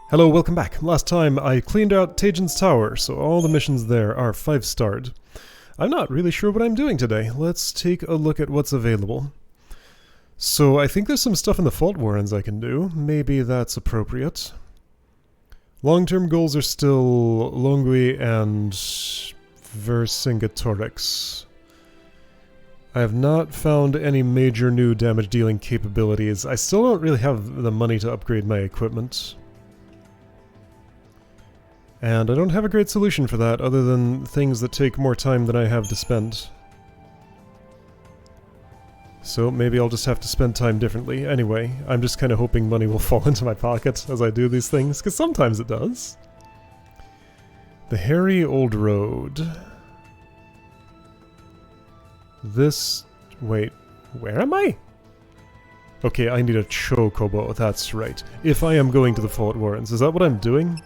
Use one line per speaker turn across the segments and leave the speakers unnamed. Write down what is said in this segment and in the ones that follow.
Hello, welcome back. Last time I cleaned out Tajin's Tower, so all the missions there are 5-starred. I'm not really sure what I'm doing today. Let's take a look at what's available. So I think there's some stuff in the Fault Warrens I can do. Maybe that's appropriate. Long-term goals are still Longui and Vercingetorix. I have not found any major new damage-dealing capabilities. I still don't really have the money to upgrade my equipment. And I don't have a great solution for that other than things that take more time than I have to spend. So maybe I'll just have to spend time differently. Anyway, I'm just kind of hoping money will fall into my pocket as I do these things, because sometimes it does. The Hairy Old Road. This... wait, where am I? Okay, I need a chocobo, that's right. If I am going to the Fault Warrens, is that what I'm doing?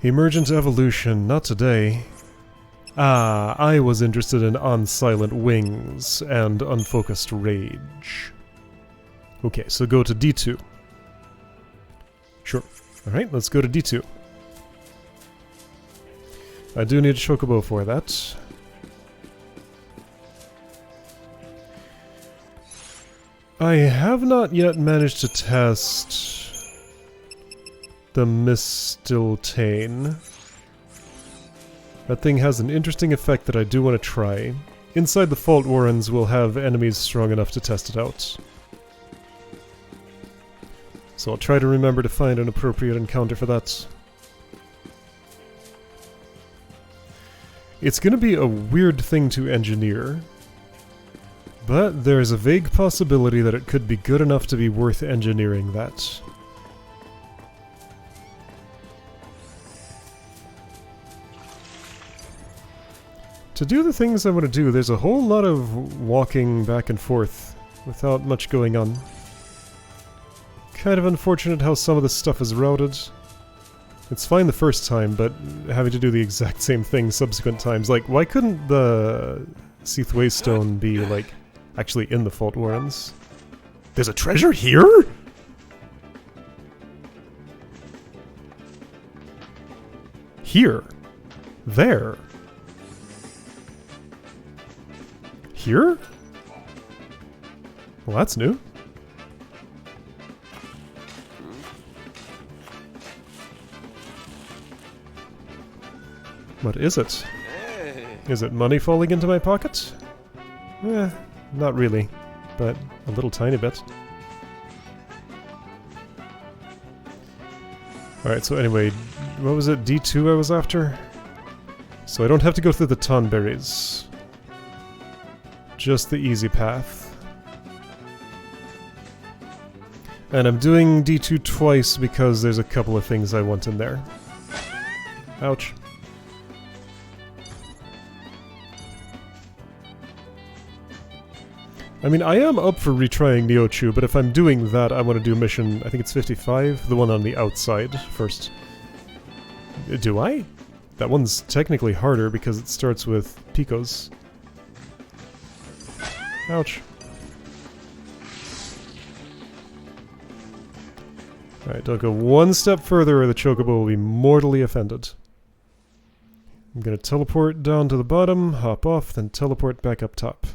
Emergent Evolution, not today. Ah, I was interested in On-Silent Wings and Unfocused Rage. Okay, so go to D2. Sure. Alright, let's go to D2. I do need a chocobo for that. I have not yet managed to test the Mistiltane. That thing has an interesting effect that I do want to try. Inside the Fault Warrens we'll have enemies strong enough to test it out. So I'll try to remember to find an appropriate encounter for that. It's gonna be a weird thing to engineer, but there's a vague possibility that it could be good enough to be worth engineering that. To do the things I want to do, there's a whole lot of walking back and forth without much going on. Kind of unfortunate how some of this stuff is routed. It's fine the first time, but having to do the exact same thing subsequent times, like, why couldn't the Seathway Stone be, like, actually in the Fault Warrens? There's a treasure here?! Here. There. Here? Well, that's new. What is it? Is it money falling into my pocket? Eh, not really, but a little tiny bit. Alright, so anyway, what was it, D2 I was after? So I don't have to go through the Tonberries. Just the easy path. And I'm doing D2 twice because there's a couple of things I want in there. Ouch. I mean, I am up for retrying Neochu, but if I'm doing that, I want to do mission, I think it's 55, the one on the outside first. Do I? That one's technically harder because it starts with Picos. Ouch. Alright, don't go one step further or the Chocobo will be mortally offended. I'm gonna teleport down to the bottom, hop off, then teleport back up top.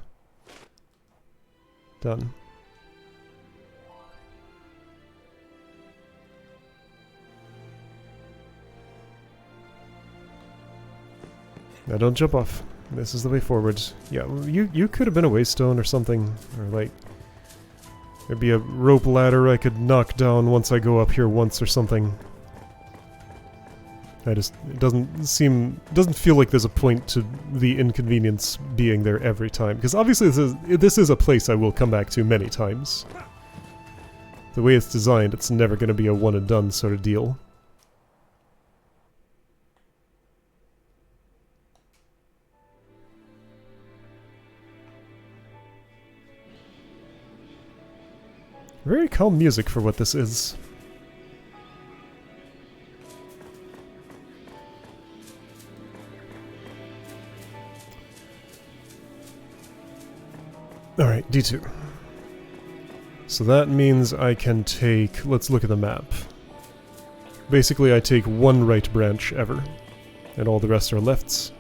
Done. Now don't jump off. This is the way forward. Yeah, you could have been a waystone or something, or like there'd be a rope ladder I could knock down once I go up here once or something. It doesn't feel like there's a point to the inconvenience being there every time, because obviously this is a place I will come back to many times. The way it's designed, it's never going to be a one and done sort of deal. Very calm music for what this is. Alright, D2. So that means I can take... Let's look at the map. Basically, I take one right branch ever, and all the rest are lefts.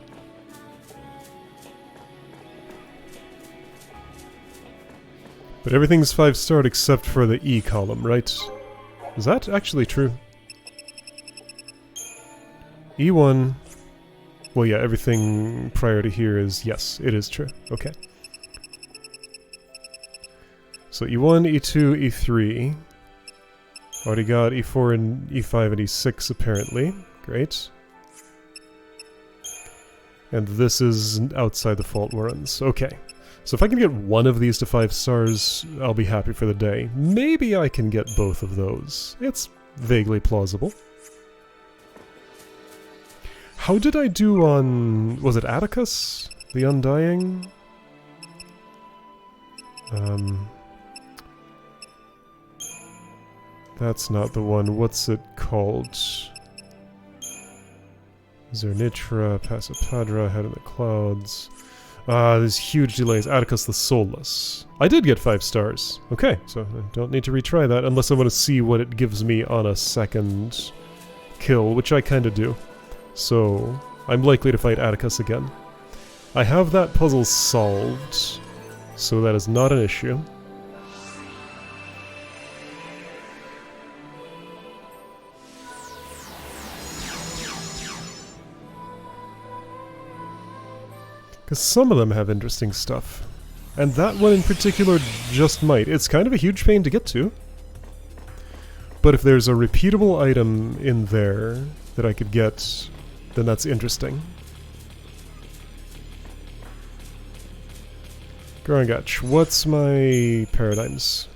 But everything's 5-starred except for the E column, right? Is that actually true? E1... Well, yeah, everything prior to here is... Yes, it is true. Okay. So E1, E2, E3... Already got E4 and E5 and E6 apparently. Great. And this is outside the fault warrants. Okay. So if I can get one of these to 5 stars, I'll be happy for the day. Maybe I can get both of those. It's vaguely plausible. How did I do on... Was it Atticus? The Undying? That's not the one. What's it called? Zernitra, Passapadra, Head in the Clouds. There's huge delays. Atticus the Soulless. I did get 5 stars. Okay, so I don't need to retry that unless I want to see what it gives me on a second kill, which I kind of do. So, I'm likely to fight Atticus again. I have that puzzle solved, so that is not an issue. Because some of them have interesting stuff. And that one in particular just might. It's kind of a huge pain to get to. But if there's a repeatable item in there that I could get, then that's interesting. Garangach, what's my paradigms?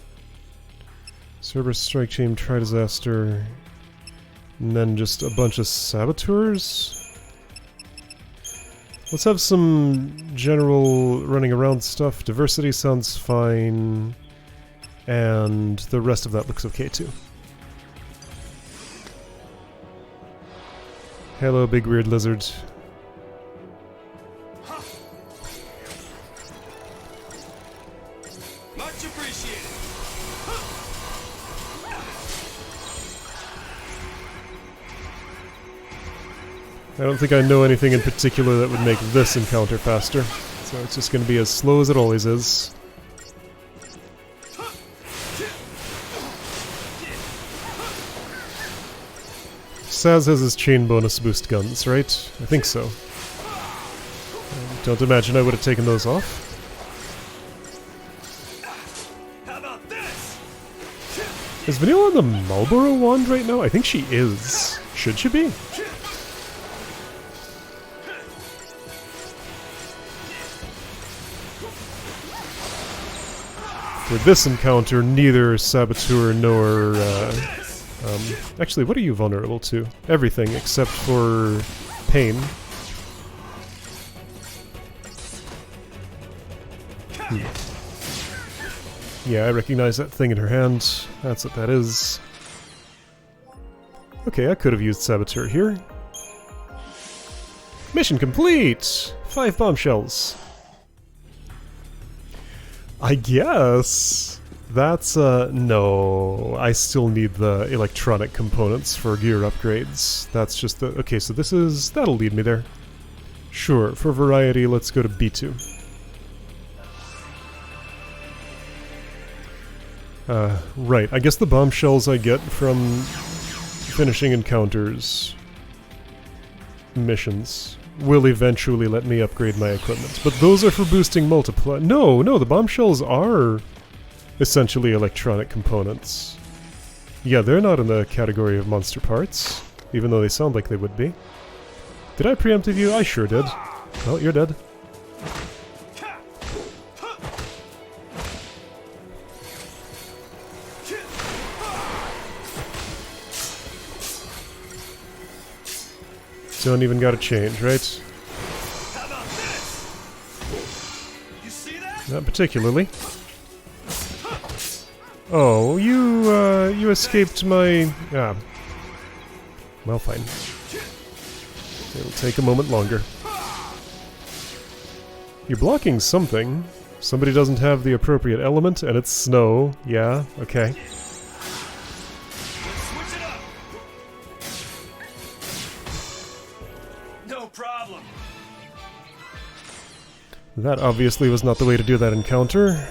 Cerberus, Strike Team, Tri-Disaster, and then just a bunch of Saboteurs? Let's have some general running around stuff. Diversity sounds fine. And the rest of that looks okay too. Hello, big weird lizard.
Much appreciated.
I don't think I know anything in particular that would make this encounter faster, so it's just going to be as slow as it always is. Saz has his chain bonus boost guns, right? I think so. Don't imagine I would have taken those off.
How about this?
Is Vanilla on the Marlboro wand right now? I think she is. Should she be? For this encounter, neither Saboteur nor... actually, what are you vulnerable to? Everything except for pain. Yeah, I recognize that thing in her hand. That's what that is. Okay, I could have used Saboteur here. Mission complete! 5 bombshells. I guess... That's, no. I still need the electronic components for gear upgrades. That's just the... Okay, so this is... That'll lead me there. Sure, for variety, let's go to B2. Right. I guess the bombshells I get from finishing encounters missions will eventually let me upgrade my equipment. But those are for boosting multiply... No, the bombshells are essentially electronic components. Yeah, they're not in the category of monster parts, even though they sound like they would be. Did I preemptive you? I sure did. Well, you're dead. Don't even gotta change, right?
How about this? You see that?
Not particularly. Oh, you escaped my... Ah. Well, fine. It'll take a moment longer. You're blocking something. Somebody doesn't have the appropriate element, and it's snow. Yeah, okay.
Switch it up. No problem.
That obviously was not the way to do that encounter.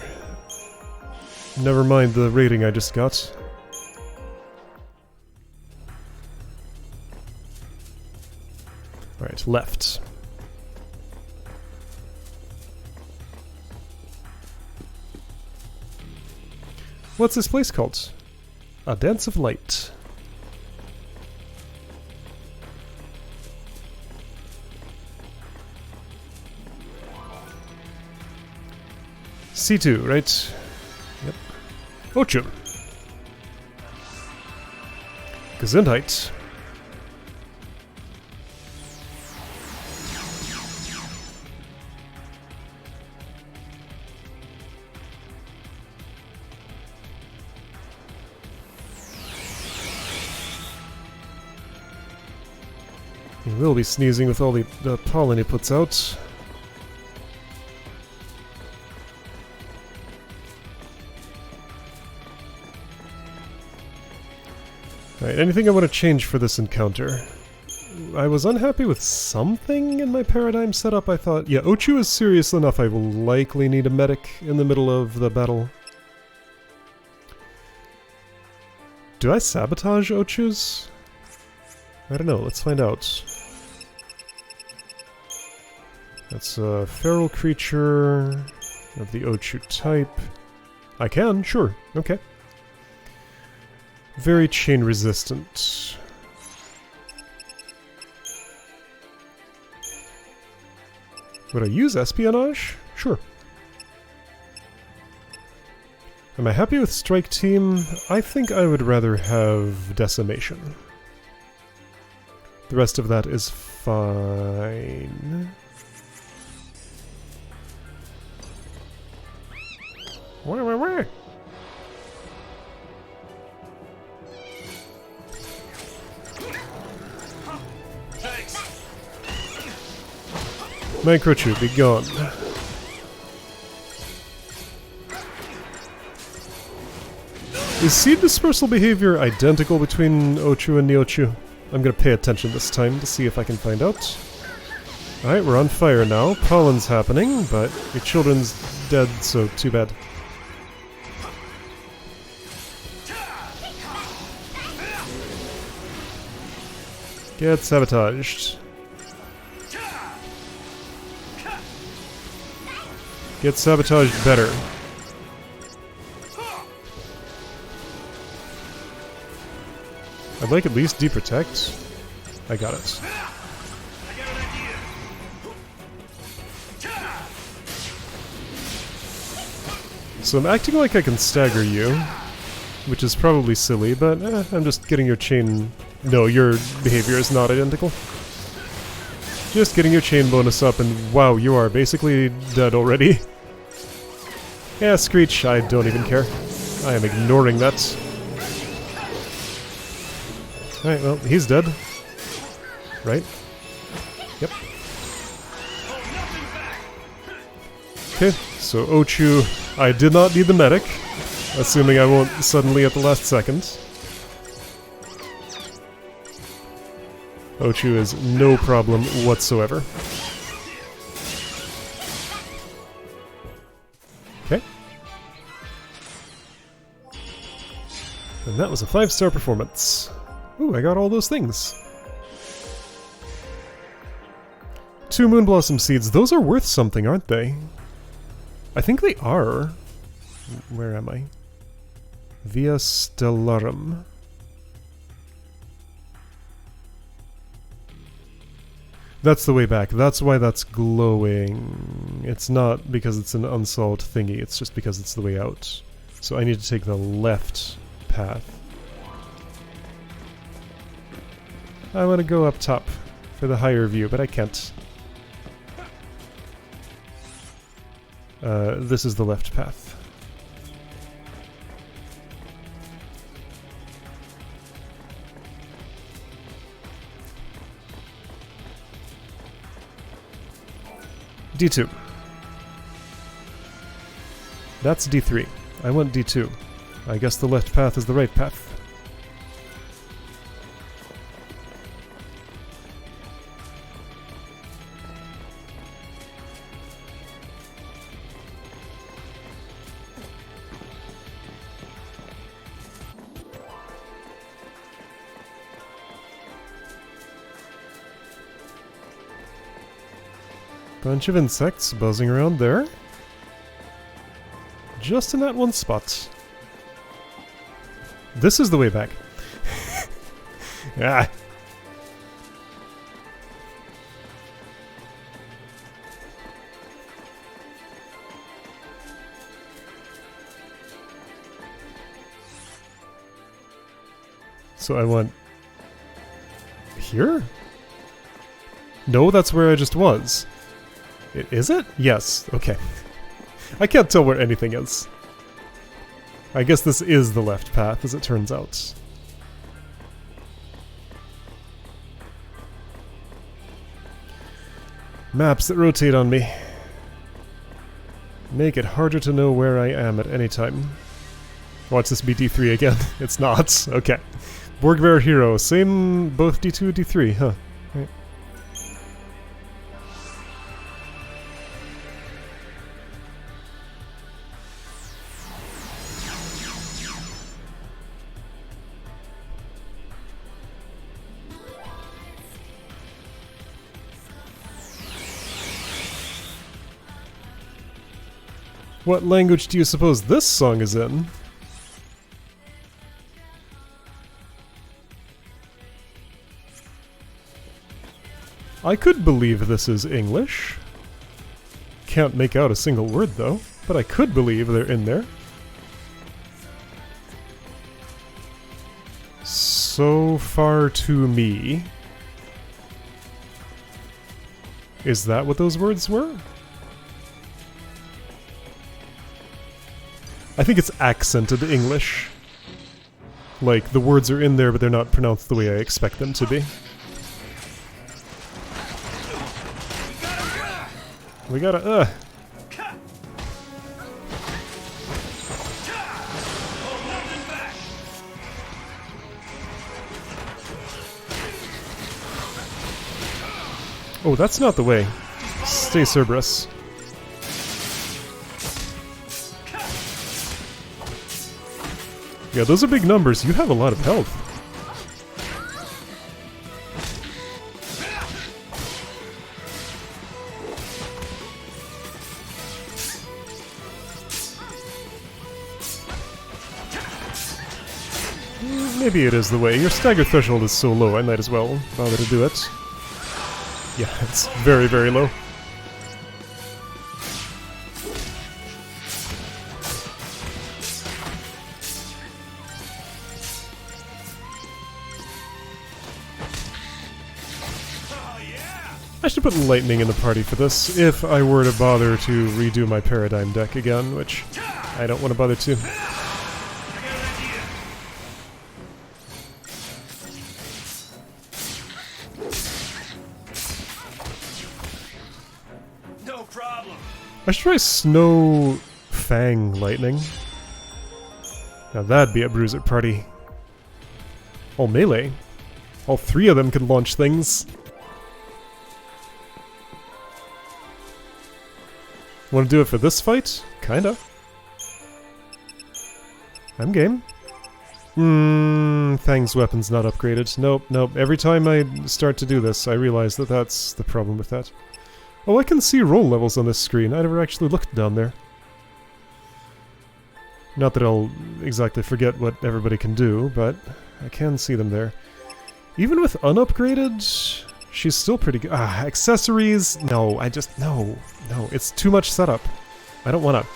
Never mind the rating I just got. Alright, left. What's this place called? A Dance of Light. C2, right? Yep. Ocho. Gesundheit. He will be sneezing with all the pollen he puts out. Alright, anything I want to change for this encounter? I was unhappy with something in my paradigm setup. I thought, yeah, Ochu is serious enough. I will likely need a medic in the middle of the battle. Do I sabotage Ochus? I don't know, let's find out. That's a feral creature of the Ochu type. I can, sure, okay. Very chain resistant. Would I use espionage? Sure. Am I happy with strike team? I think I would rather have decimation. The rest of that is fine. Where?
Thanks.
Microchu, be gone. Is seed dispersal behavior identical between Ochu and Neochu? I'm gonna pay attention this time to see if I can find out. Alright, we're on fire now. Pollen's happening, but your children's dead, so too bad. Get sabotaged. Get sabotaged better. I'd like at least deprotect. I got it.
I got an idea.
So I'm acting like I can stagger you, which is probably silly, but I'm just getting your chain... No, your behavior is not identical. Just getting your chain bonus up, and wow, you are basically dead already. Yeah, Screech, I don't even care. I am ignoring that. Alright, well, he's dead. Right? Yep. Okay, so Ochu, I did not need the medic, assuming I won't suddenly at the last second. Ochu is no problem whatsoever. Okay. And that was a 5-star performance. Ooh, I got all those things. 2 Moonblossom Seeds. Those are worth something, aren't they? I think they are. Where am I? Via Stellarum. That's the way back. That's why that's glowing. It's not because it's an unsolved thingy. It's just because it's the way out. So I need to take the left path. I want to go up top for the higher view, but I can't. This is the left path. D2. That's D3. I went D2. I guess the left path is the right path. Bunch of insects buzzing around there. Just in that one spot. This is the way back. Ah. So I went here? No, that's where I just was. Is it? Yes. Okay. I can't tell where anything is. I guess this is the left path, as it turns out. Maps that rotate on me. Make it harder to know where I am at any time. Watch this be D3 again. It's not. Okay. Borgbear Hero. Same both D2 D3, huh? Right. What language do you suppose this song is in? I could believe this is English. Can't make out a single word though, but I could believe they're in there. So far to me. Is that what those words were? I think it's accented English. Like, the words are in there, but they're not pronounced the way I expect them to be. We gotta, Oh, that's not the way. Stay Cerberus. Yeah, those are big numbers. You have a lot of health. Maybe it is the way. Your stagger threshold is so low, I might as well bother to do it. Yeah, it's very, very low. I should put lightning in the party for this, if I were to bother to redo my paradigm deck again, which I don't want to bother to.
No problem.
I should try Snow Fang Lightning. Now that'd be a bruiser party. All melee. All three of them can launch things. Want to do it for this fight? Kinda. I'm game. Fang's weapon's not upgraded. Nope, nope. Every time I start to do this, I realize that that's the problem with that. Oh, I can see roll levels on this screen. I never actually looked down there. Not that I'll exactly forget what everybody can do, but I can see them there. Even with unupgraded, she's still pretty good. Ah, accessories? No, no, it's too much setup. I don't wanna.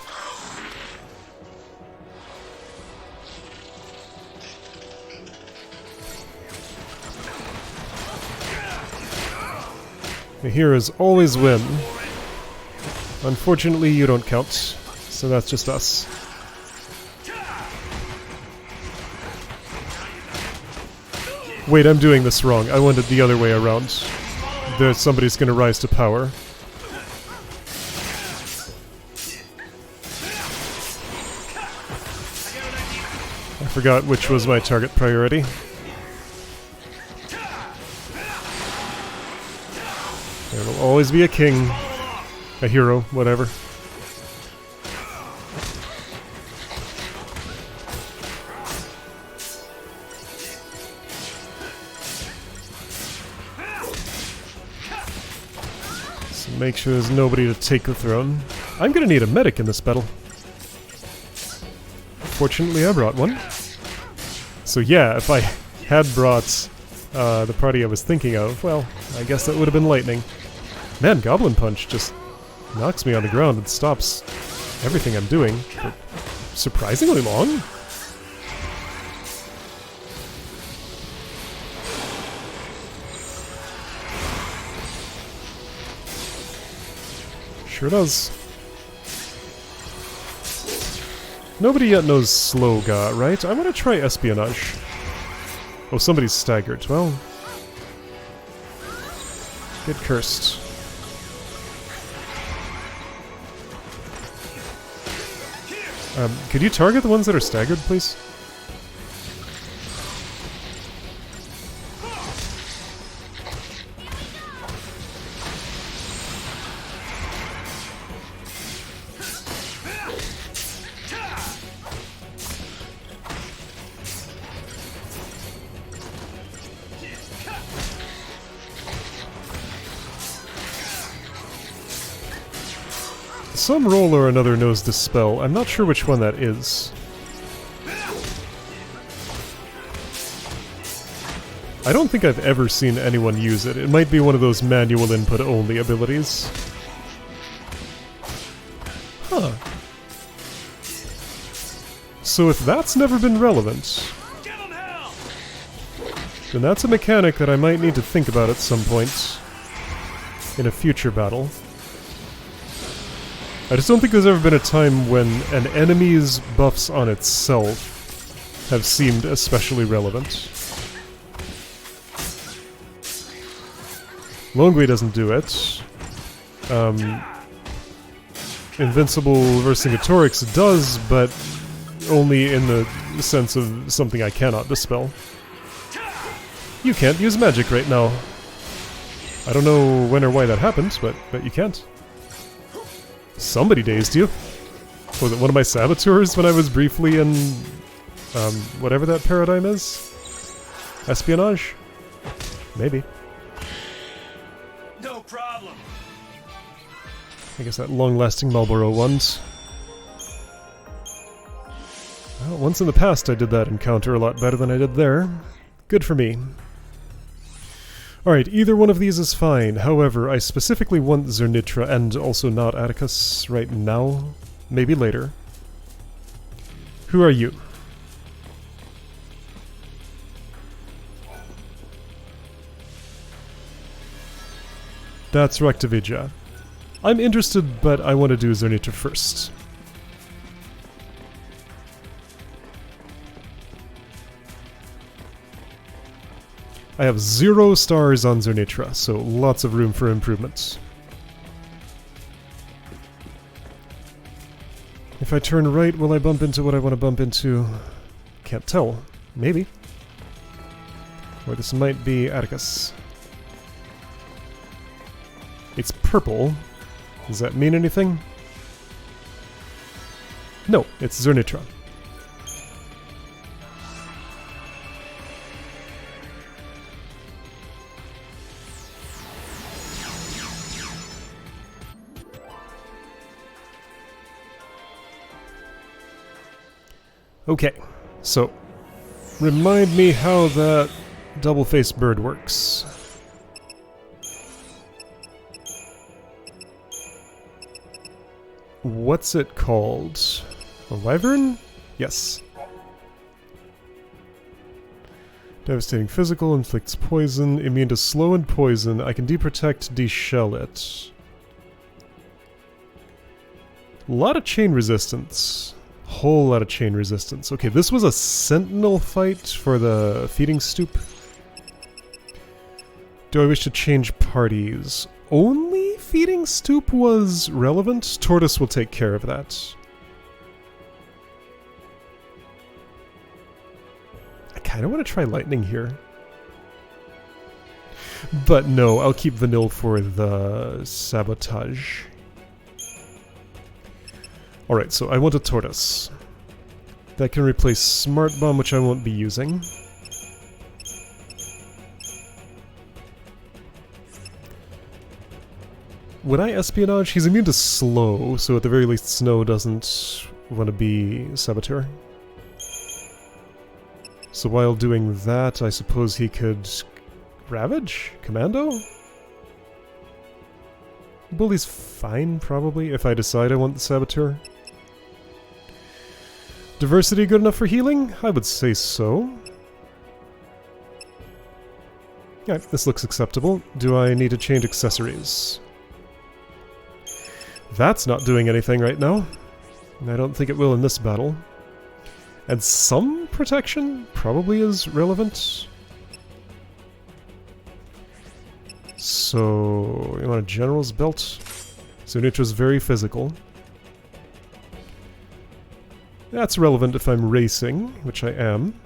The heroes always win. Unfortunately, you don't count, so that's just us. Wait, I'm doing this wrong. I wanted the other way around. Somebody's gonna rise to power. forgot which was my target priority. There will always be a king, a hero, whatever. So make sure there's nobody to take the throne. I'm gonna need a medic in this battle. Fortunately, I brought one. So yeah, if I had brought the party I was thinking of, well, I guess that would have been lightning. Man, Goblin Punch just knocks me on the ground and stops everything I'm doing for surprisingly long. Sure does. Nobody yet knows Sloga, right? I want to try Espionage. Oh, somebody's staggered. Well, get cursed. Could you target the ones that are staggered, please? Some role or another knows this spell. I'm not sure which one that is. I don't think I've ever seen anyone use it. It might be one of those manual input only abilities. Huh. So if that's never been relevant, then that's a mechanic that I might need to think about at some point in a future battle. I just don't think there's ever been a time when an enemy's buffs on itself have seemed especially relevant. Longway doesn't do it. Invincible Vercingetorix does, but only in the sense of something I cannot dispel. You can't use magic right now. I don't know when or why that happened, but you can't. Somebody dazed you. Was it one of my saboteurs when I was briefly in... whatever that paradigm is? Espionage? Maybe.
No problem.
I guess that long-lasting Marlboro ones. Well, once in the past I did that encounter a lot better than I did there. Good for me. Alright, either one of these is fine. However, I specifically want Zernitra and also not Atticus right now. Maybe later. Who are you? That's Raktavidya. I'm interested, but I want to do Zernitra first. I have 0 stars on Zernitra, so lots of room for improvements. If I turn right, will I bump into what I want to bump into? Can't tell. Maybe. Or this might be Atticus. It's purple. Does that mean anything? No, it's Zernitra. Okay, so remind me how that double-faced bird works. What's it called? A wyvern? Yes. Devastating physical, inflicts poison, immune to slow and poison. I can deprotect, deshell it. A lot of chain resistance. Whole lot of chain resistance. Okay, this was a sentinel fight for the feeding stoop. Do I wish to change parties? Only feeding stoop was relevant? Tortoise will take care of that. kind of want to try lightning here. But no, I'll keep vanilla for the sabotage. Alright, so I want a tortoise. That can replace Smart Bomb, which I won't be using. Would I espionage? He's immune to slow, so at the very least Snow doesn't want to be Saboteur. So while doing that, I suppose he could Ravage? Commando? Bully's fine, probably, if I decide I want the Saboteur. Diversity good enough for healing? I would say so. Yeah, this looks acceptable. Do I need to change accessories? That's not doing anything right now. I don't think it will in this battle. And some protection probably is relevant. So, you want a general's belt? So Nitro's very physical. That's relevant if I'm racing, which I am.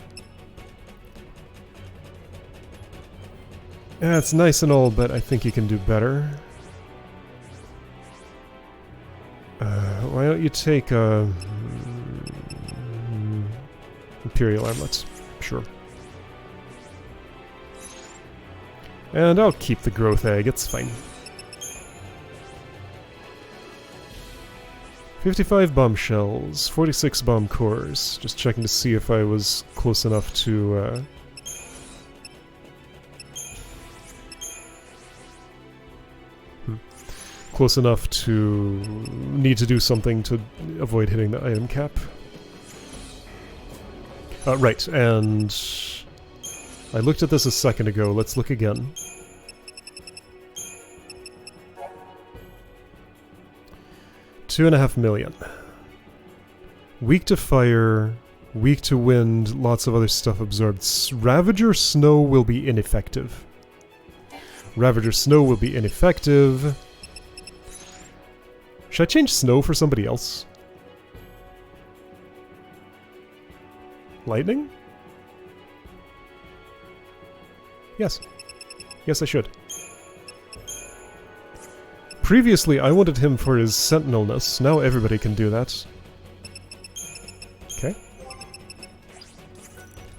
Yeah, it's nice and all, but I think you can do better. Why don't you take a Imperial Armlet? Sure. And I'll keep the growth egg, it's fine. 55 bombshells, 46 bomb cores. Just checking to see if I was close enough to close enough to need to do something to avoid hitting the item cap. Right, and I looked at this a second ago. Let's look again. $2.5 million. Weak to fire, weak to wind, lots of other stuff absorbed. Ravager Snow will be ineffective. Ravager Snow will be ineffective. Should I change Snow for somebody else? Lightning? Yes. Yes, I should. Previously, I wanted him for his sentinelness. Now everybody can do that. Okay.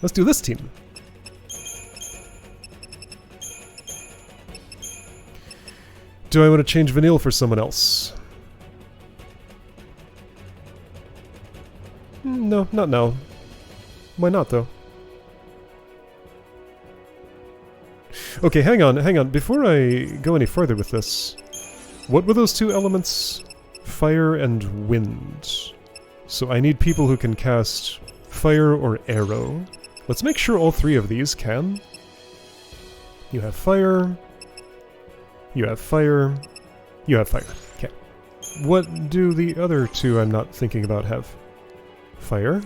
Let's do this team. Do I want to change Vanille for someone else? No, not now. Why not, though? Okay, hang on. Before I go any further with this, what were those two elements? Fire and wind. So I need people who can cast fire or arrow. Let's make sure all three of these can. You have fire. You have fire. You have fire. Okay. What do the other two I'm not thinking about have? Fire.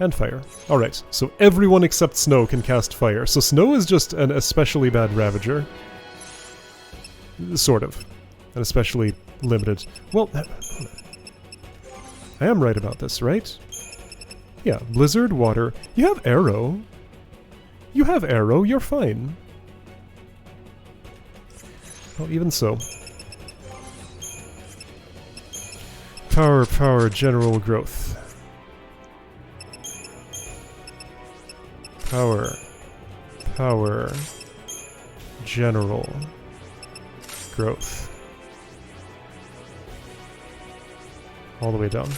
And fire. Alright, so everyone except Snow can cast fire. So Snow is just an especially bad Ravager. Sort of. An especially limited... Well, I am right about this, right? Yeah, Blizzard, Water. You have Arrow. You have Arrow, you're fine. Well, even so. Power, general growth. Power, general growth. All the way down.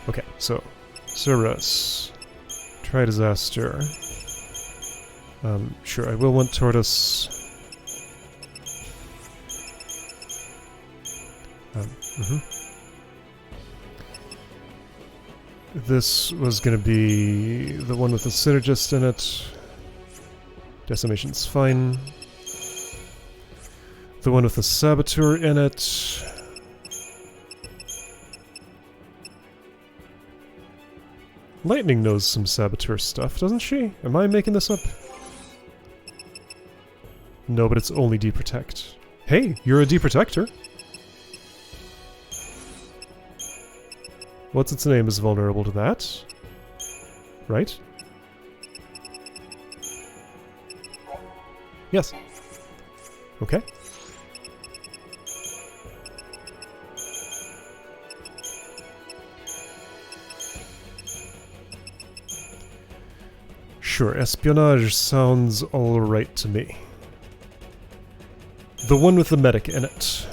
Okay, so Cerberus, Try Disaster. Sure, I will want Tortoise. This was going to be the one with the Synergist in it. Decimation's fine. The one with the Saboteur in it. Lightning knows some Saboteur stuff, doesn't she? Am I making this up? No, but it's only Deprotect. Hey, you're a Deprotector. What's its name is vulnerable to that. Right? Yes. Okay. Sure, espionage sounds alright to me. The one with the medic in it.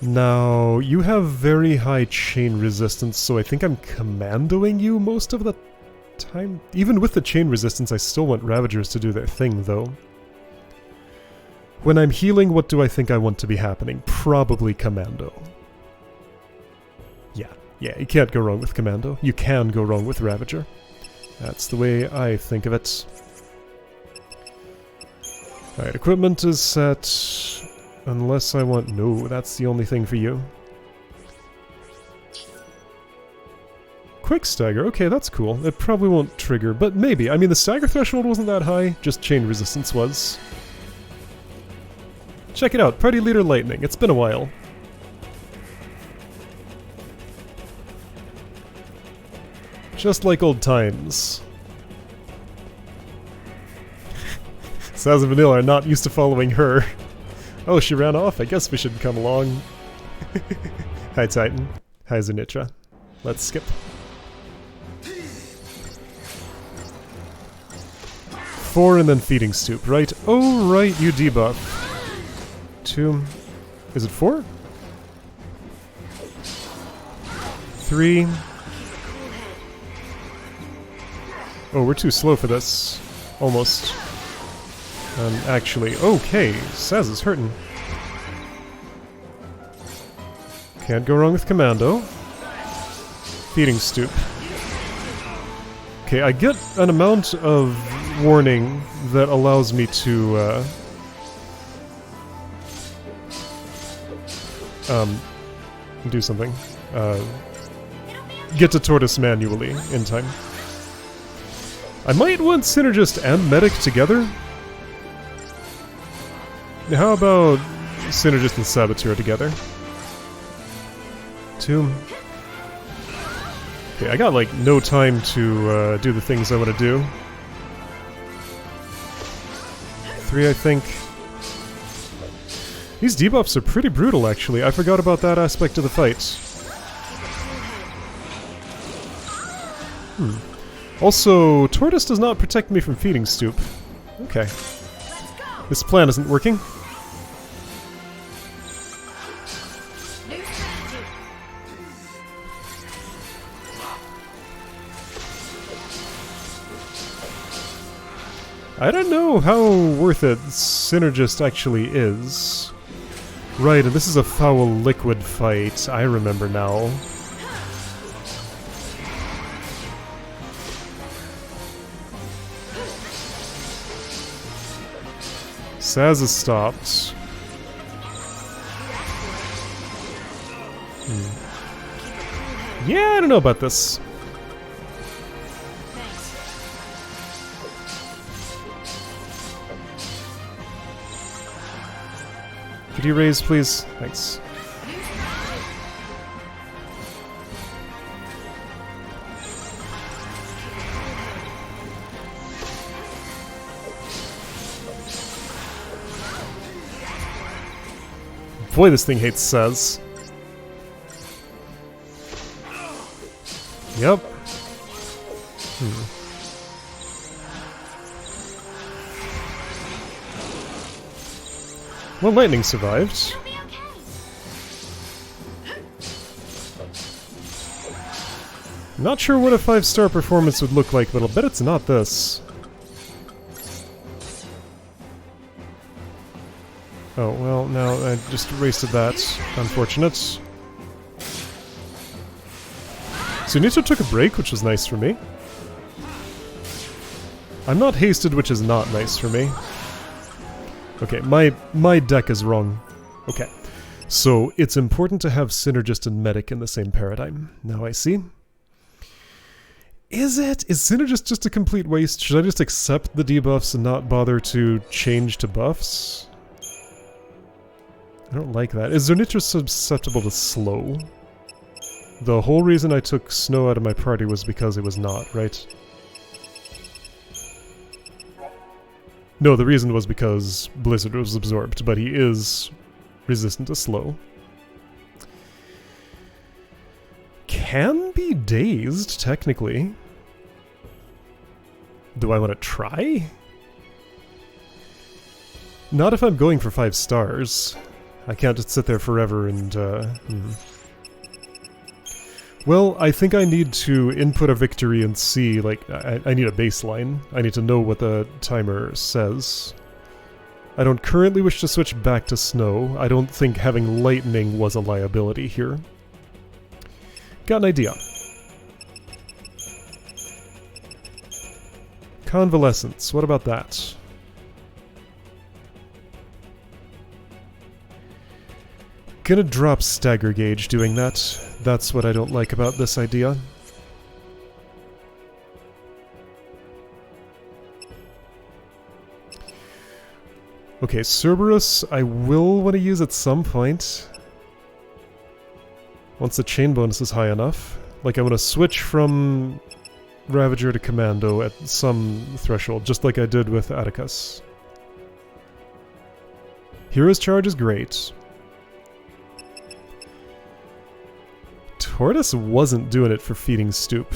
Now, you have very high chain resistance, so I think I'm commandoing you most of the time. Even with the chain resistance, I still want Ravagers to do their thing, though. When I'm healing, what do I think I want to be happening? Probably Commando. Yeah, you can't go wrong with Commando. You can go wrong with Ravager. That's the way I think of it. Alright, equipment is set. Unless I want... No, that's the only thing for you. Quick stagger, okay, that's cool. It probably won't trigger, but maybe. I mean, the stagger threshold wasn't that high, just chain resistance was. Check it out, Party Leader Lightning. It's been a while. Just like old times. Saz and Vanilla are not used to following her. Oh, she ran off? I guess we should come along. Hi, Titan. Hi, Zenitra. Let's skip. 4 and then Feeding Stoop, right? Oh, right, you debuff. 2. Is it 4? 3. Oh, we're too slow for this. Almost. Actually, okay, Saz is hurting. Can't go wrong with Commando. Feeding Stoop. Okay, I get an amount of warning that allows me to, do something. Get to Tortoise manually in time. I might want Synergist and Medic together. How about Synergist and Saboteur together? 2. Okay, I got like no time to do the things I want to do. 3, I think. These debuffs are pretty brutal, actually. I forgot about that aspect of the fight. Also, Tortoise does not protect me from Feeding Stoop. Okay. This plan isn't working. I don't know how worth it Synergist actually is. Right, and this is a foul liquid fight. I remember now. Saz is stopped. Yeah, I don't know about this. Could you raise, please? Thanks. Boy, this thing hates Saz. Yep. Well, Lightning survived. Not sure what a 5-star performance would look like, but I'll bet it's not this. Oh, well, no, I just wasted that. Unfortunate. So Nito took a break, which was nice for me. I'm not hasted, which is not nice for me. Okay, my deck is wrong. Okay, so it's important to have Synergist and Medic in the same paradigm. Now I see. Is it? Is Synergist just a complete waste? Should I just accept the debuffs and not bother to change to buffs? I don't like that. Is Zernitra susceptible to slow? The whole reason I took Snow out of my party was because it was not, right? No, the reason was because Blizzard was absorbed, but he is resistant to slow. Can be dazed, technically. Do I want to try? Not if I'm going for 5 stars. I can't just sit there forever and, Well, I think I need to input a victory and see, like, I need a baseline. I need to know what the timer says. I don't currently wish to switch back to Snow. I don't think having Lightning was a liability here. Got an idea. Convalescence, what about that? Gonna drop Stagger Gauge doing that. That's what I don't like about this idea. Okay, Cerberus I will want to use at some point. Once the chain bonus is high enough. Like, I want to switch from Ravager to Commando at some threshold, just like I did with Atticus. Hero's Charge is great. Tortoise wasn't doing it for feeding Stoop.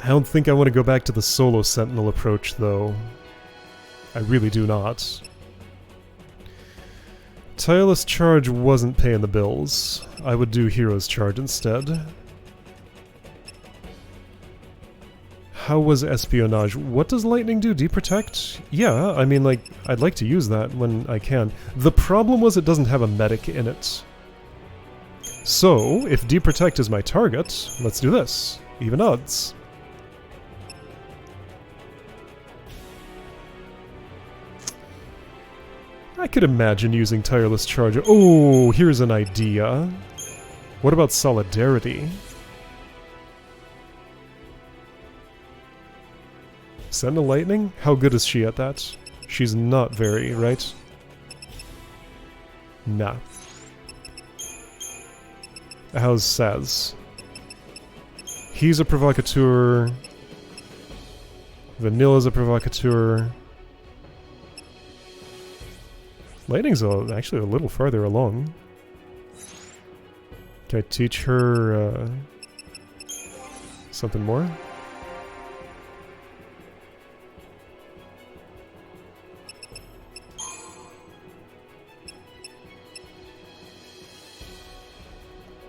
I don't think I want to go back to the solo Sentinel approach, though. I really do not. Tireless Charge wasn't paying the bills. I would do Hero's Charge instead. How was Espionage? What does Lightning do? Deprotect? Yeah, I mean, like, I'd like to use that when I can. The problem was it doesn't have a medic in it. So, if Deprotect is my target, let's do this. Even odds. I could imagine using Tireless Charge. Oh, here's an idea. What about Solidarity? Sentinel Lightning? How good is she at that? She's not very, right? Nah. How's Saz? He's a Provocateur. Vanilla's a Provocateur. Lightning's actually a little farther along. Can I teach her something more?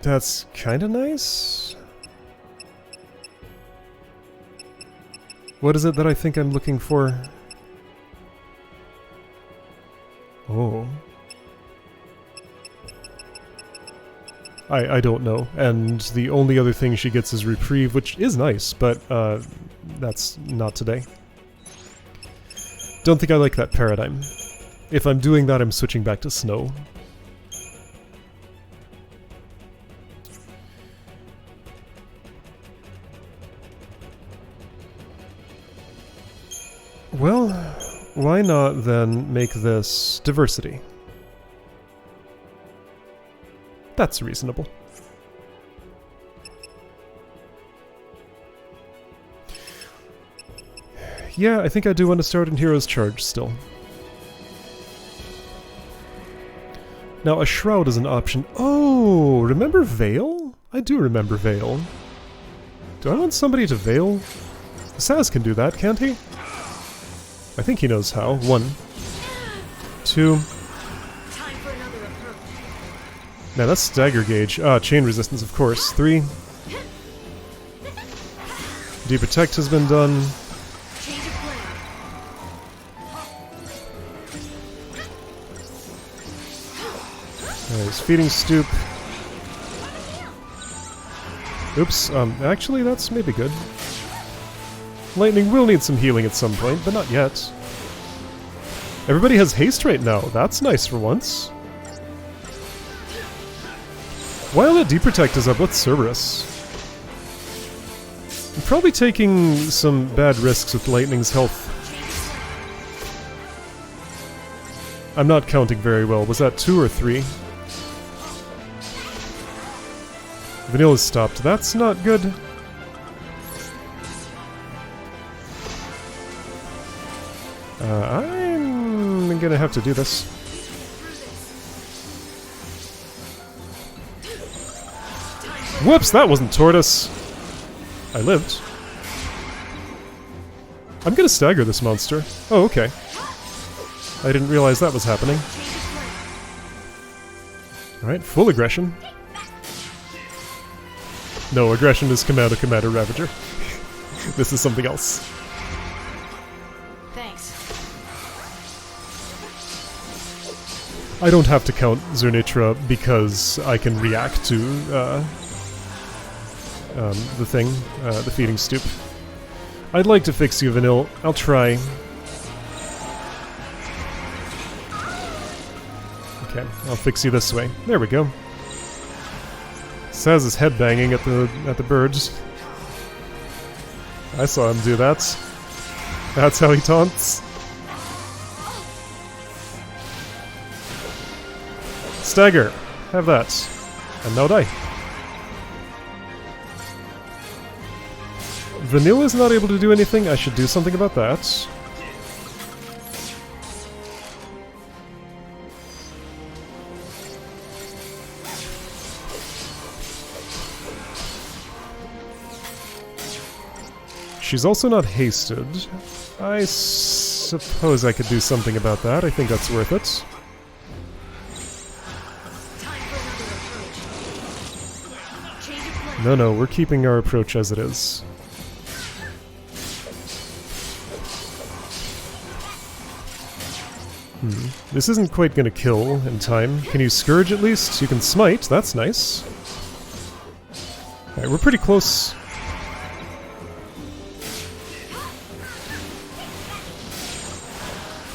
That's kinda nice. What is it that I think I'm looking for? Oh. I don't know. And the only other thing she gets is Reprieve, which is nice, but that's not today. Don't think I like that paradigm. If I'm doing that, I'm switching back to Snow. Well, why not then make this diversity? That's reasonable. Yeah, I think I do want to start in Hero's Charge still. Now, a Shroud is an option. Oh, remember Veil? I do remember Veil. Do I want somebody to Veil? Saz can do that, can't he? I think he knows how. 1, 2. Now that's Stagger Gauge. Chain Resistance, of course. 3. Deprotect has been done. He's feeding Stoop. Oops, actually that's maybe good. Lightning will need some healing at some point, but not yet. Everybody has haste right now. That's nice for once. While that Deprotect is up, let's Cerberus. I'm probably taking some bad risks with Lightning's health. I'm not counting very well. Was that 2 or 3? Vanilla's stopped. That's not good. I'm gonna have to do this. Whoops, that wasn't Tortoise. I lived. I'm gonna stagger this monster. Oh, okay. I didn't realize that was happening. Alright, full aggression. No, aggression is Commander Ravager. This is something else.
Thanks.
I don't have to count Zernitra because I can react to the thing, the feeding stoop. I'd like to fix you, Vanille. I'll try. Okay, I'll fix you this way. There we go. Saz is headbanging at the birds. I saw him do that. That's how he taunts. Stagger. Have that. And now die. Vanilla's not able to do anything. I should do something about that. She's also not hasted. I suppose I could do something about that. I think that's worth it. No, we're keeping our approach as it is. This isn't quite gonna kill in time. Can you Scourge at least? You can Smite, that's nice. Alright, we're pretty close.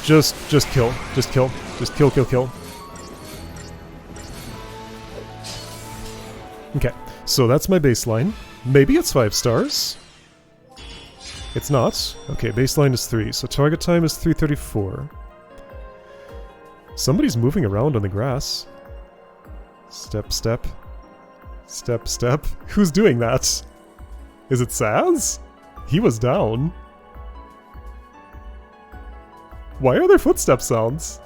Just kill. Just kill. Just kill. Okay, so that's my baseline. Maybe it's 5 stars? It's not. Okay, baseline is 3, so target time is 3:34. Somebody's moving around on the grass. Step. Who's doing that? Is it Saz? He was down. Why are there footstep sounds?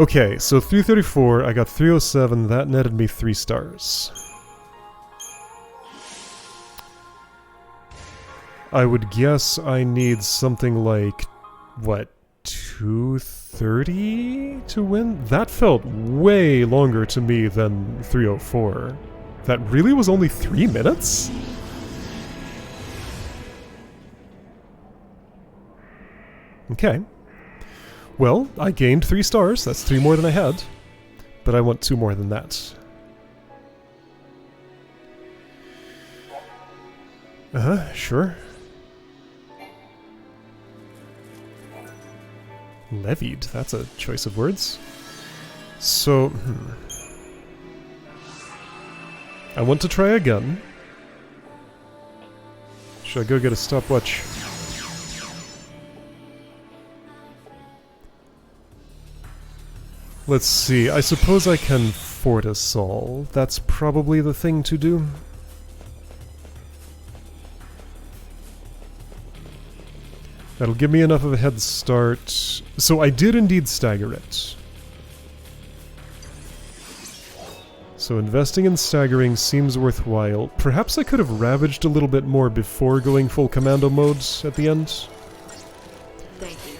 Okay, so 334, I got 307, that netted me 3 stars. I would guess I need something like, what, 230 to win? That felt way longer to me than 304. That really was only 3 minutes? Okay. Well, I gained 3 stars. That's 3 more than I had. But I want 2 more than that. Sure. Levied. That's a choice of words. So, I want to try again. Should I go get a stopwatch? Let's see, I suppose I can Fortisol. That's probably the thing to do. That'll give me enough of a head start. So I did indeed stagger it. So investing in staggering seems worthwhile. Perhaps I could have ravaged a little bit more before going full commando modes at the end.
Thank you.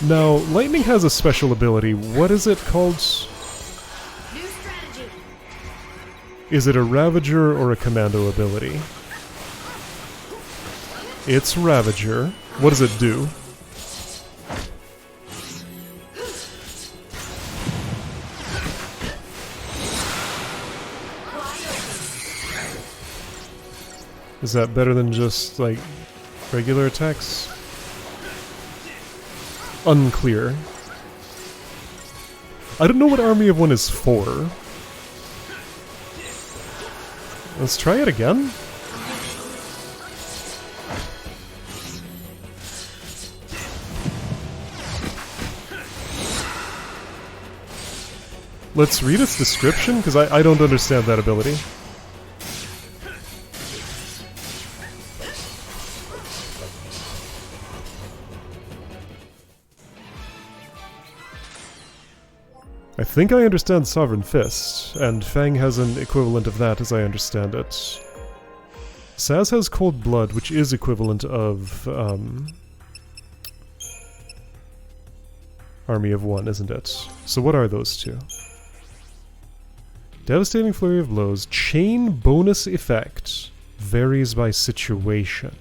Now, Lightning has a special ability. What is it called?
New strategy.
Is it a Ravager or a Commando ability? It's Ravager. What does it do? Is that better than just, like, regular attacks? Unclear. I don't know what Army of One is for. Let's try it again. Let's read its description, because I don't understand that ability. I think I understand Sovereign Fist, and Fang has an equivalent of that as I understand it. Saz has Cold Blood, which is equivalent of, Army of One, isn't it? So what are those two? Devastating Flurry of Blows. Chain bonus effect. Varies by situation.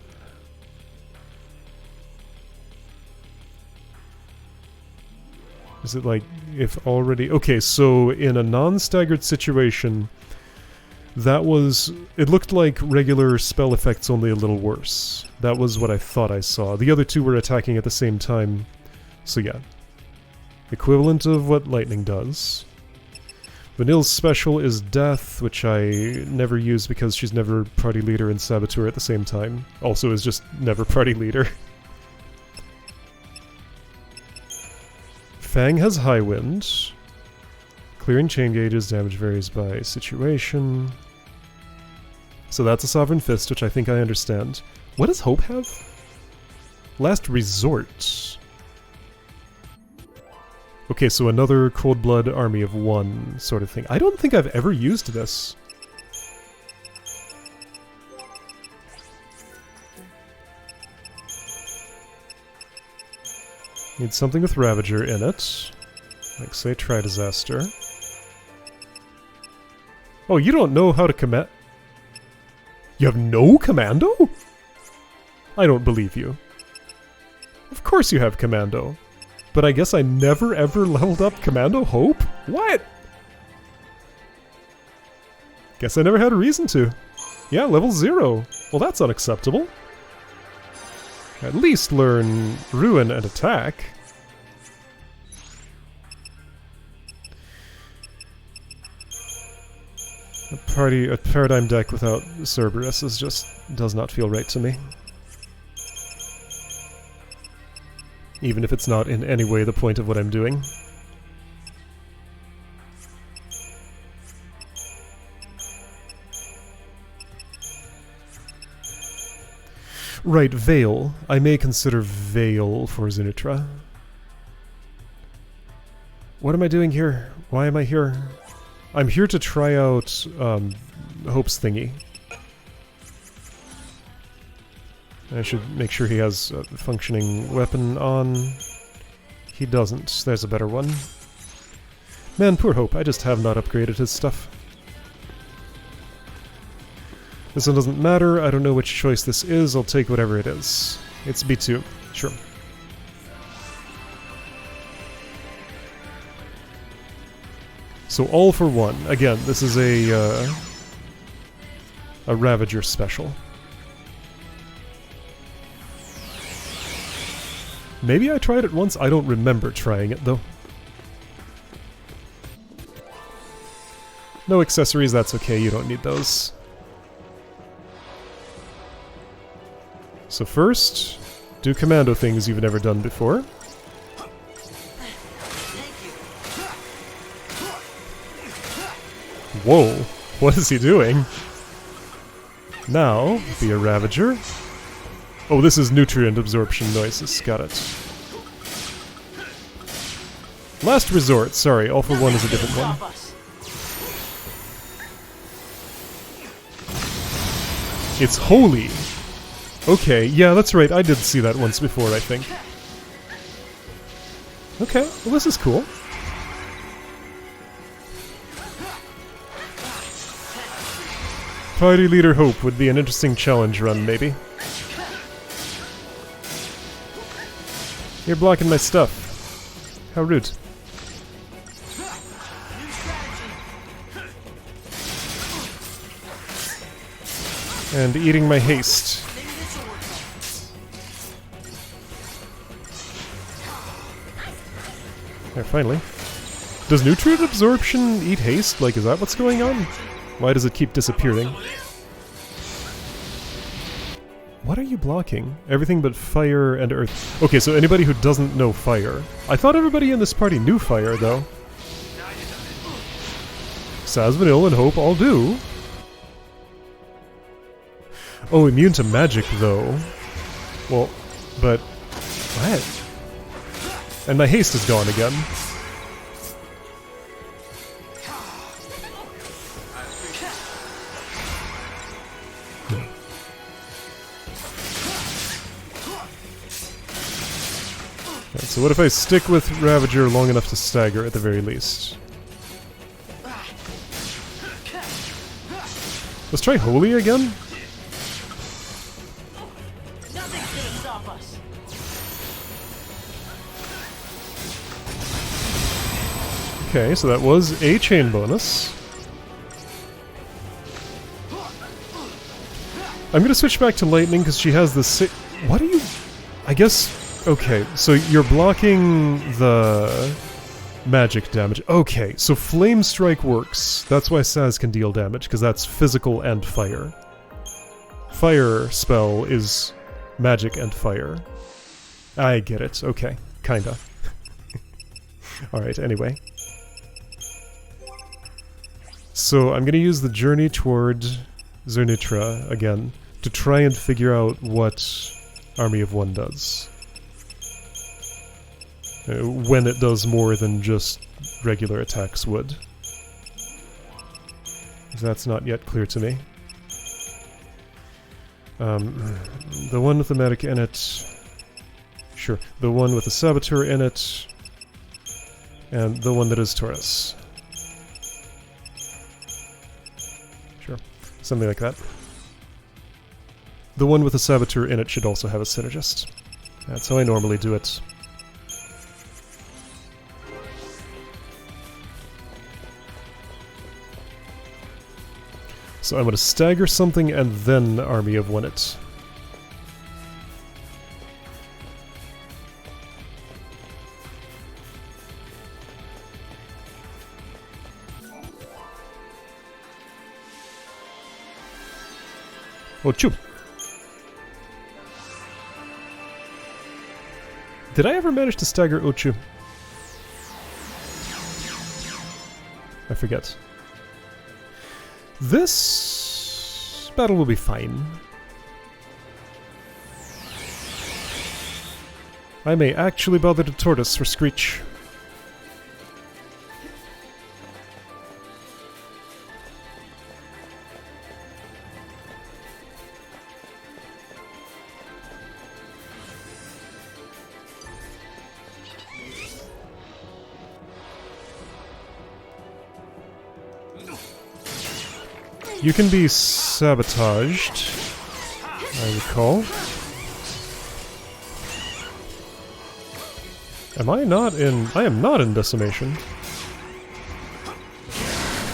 Is it like, if already... Okay, so in a non-staggered situation, that was... It looked like regular spell effects, only a little worse. That was what I thought I saw. The other two were attacking at the same time. So yeah. Equivalent of what lightning does. Vanille's special is Death, which I never use because she's never party leader and saboteur at the same time. Also is just never party leader. Fang has High Wind. Clearing chain gauges, damage varies by situation. So that's a Sovereign Fist, which I think I understand. What does Hope have? Last Resort. Okay, so another Cold Blood Army of One sort of thing. I don't think I've ever used this. Need something with Ravager in it. Like, say, Tri-Disaster. Oh, you don't know how to command... You have no Commando? I don't believe you. Of course you have Commando. But I guess I never ever leveled up Commando Hope? What? Guess I never had a reason to. Yeah, level 0. Well, that's unacceptable. At least learn Ruin and Attack. A Paradigm deck without Cerberus is just... does not feel right to me. Even if it's not in any way the point of what I'm doing. Right, Veil. I may consider Veil for Zinitra. What am I doing here? Why am I here? I'm here to try out Hope's thingy. I should make sure he has a functioning weapon on. He doesn't. There's a better one. Man, poor Hope. I just have not upgraded his stuff. This one doesn't matter. I don't know which choice this is. I'll take whatever it is. It's B2. Sure. So all for one. Again, this is a Ravager special. Maybe I tried it once, I don't remember trying it though. No accessories, that's okay, you don't need those. So first, do commando things you've never done before. Whoa, what is he doing? Now, be a Ravager. Oh, this is nutrient absorption noises. Got it. Last Resort. Sorry, All for One is a different one. It's Holy. Okay, yeah, that's right. I did see that once before, I think. Okay, well this is cool. Party Leader Hope would be an interesting challenge run, maybe. You're blocking my stuff. How rude. And eating my haste. There, finally. Does nutrient absorption eat haste? Like, is that what's going on? Why does it keep disappearing? What are you blocking? Everything but fire and earth. Okay, so anybody who doesn't know fire. I thought everybody in this party knew fire, though. Sazvanil and Hope all do. Oh, immune to magic, though. Well, but... what? And my haste is gone again. Right, so what if I stick with Ravager long enough to stagger at the very least? Let's try Holy again?
Nothing's gonna stop us.
Okay, so that was a chain bonus. I'm gonna switch back to Lightning because she has the what are you... I guess... Okay, so you're blocking the magic damage. Okay, so Flame Strike works. That's why Saz can deal damage, because that's physical and fire. Fire spell is magic and fire. I get it. Okay, kinda. Alright, anyway. So I'm gonna use the journey toward Zernitra again to try and figure out what Army of One does. When it does more than just regular attacks would. That's not yet clear to me. The one with the medic in it... Sure. The one with the saboteur in it. And the one that is Taurus. Sure. Something like that. The one with the saboteur in it should also have a synergist. That's how I normally do it. So I'm going to stagger something and then Army of One it. Ochu! Did I ever manage to stagger Ochu? I forget. This battle will be fine. I may actually bother to Tortoise for Screech. You can be sabotaged, I recall. Am I not in... I am not in Decimation.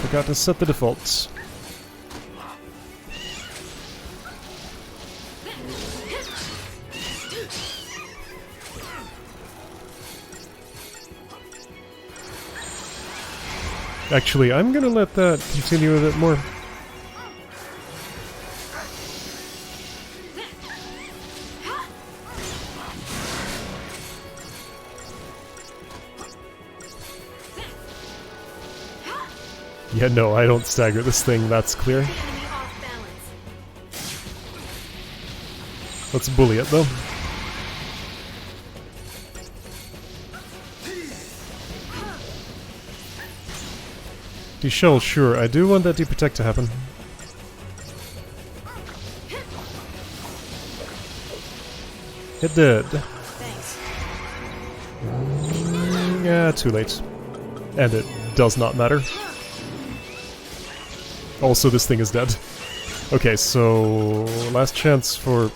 Forgot to set the defaults. Actually, I'm gonna let that continue a bit more. Yeah, no, I don't stagger this thing, that's clear.
Enemy off balance.
Let's bully it, though. Deshell, sure, I do want that Deprotect to happen. It did.
Thanks.
Yeah, too late. And it does not matter. Also, this thing is dead. Okay, so... last chance for...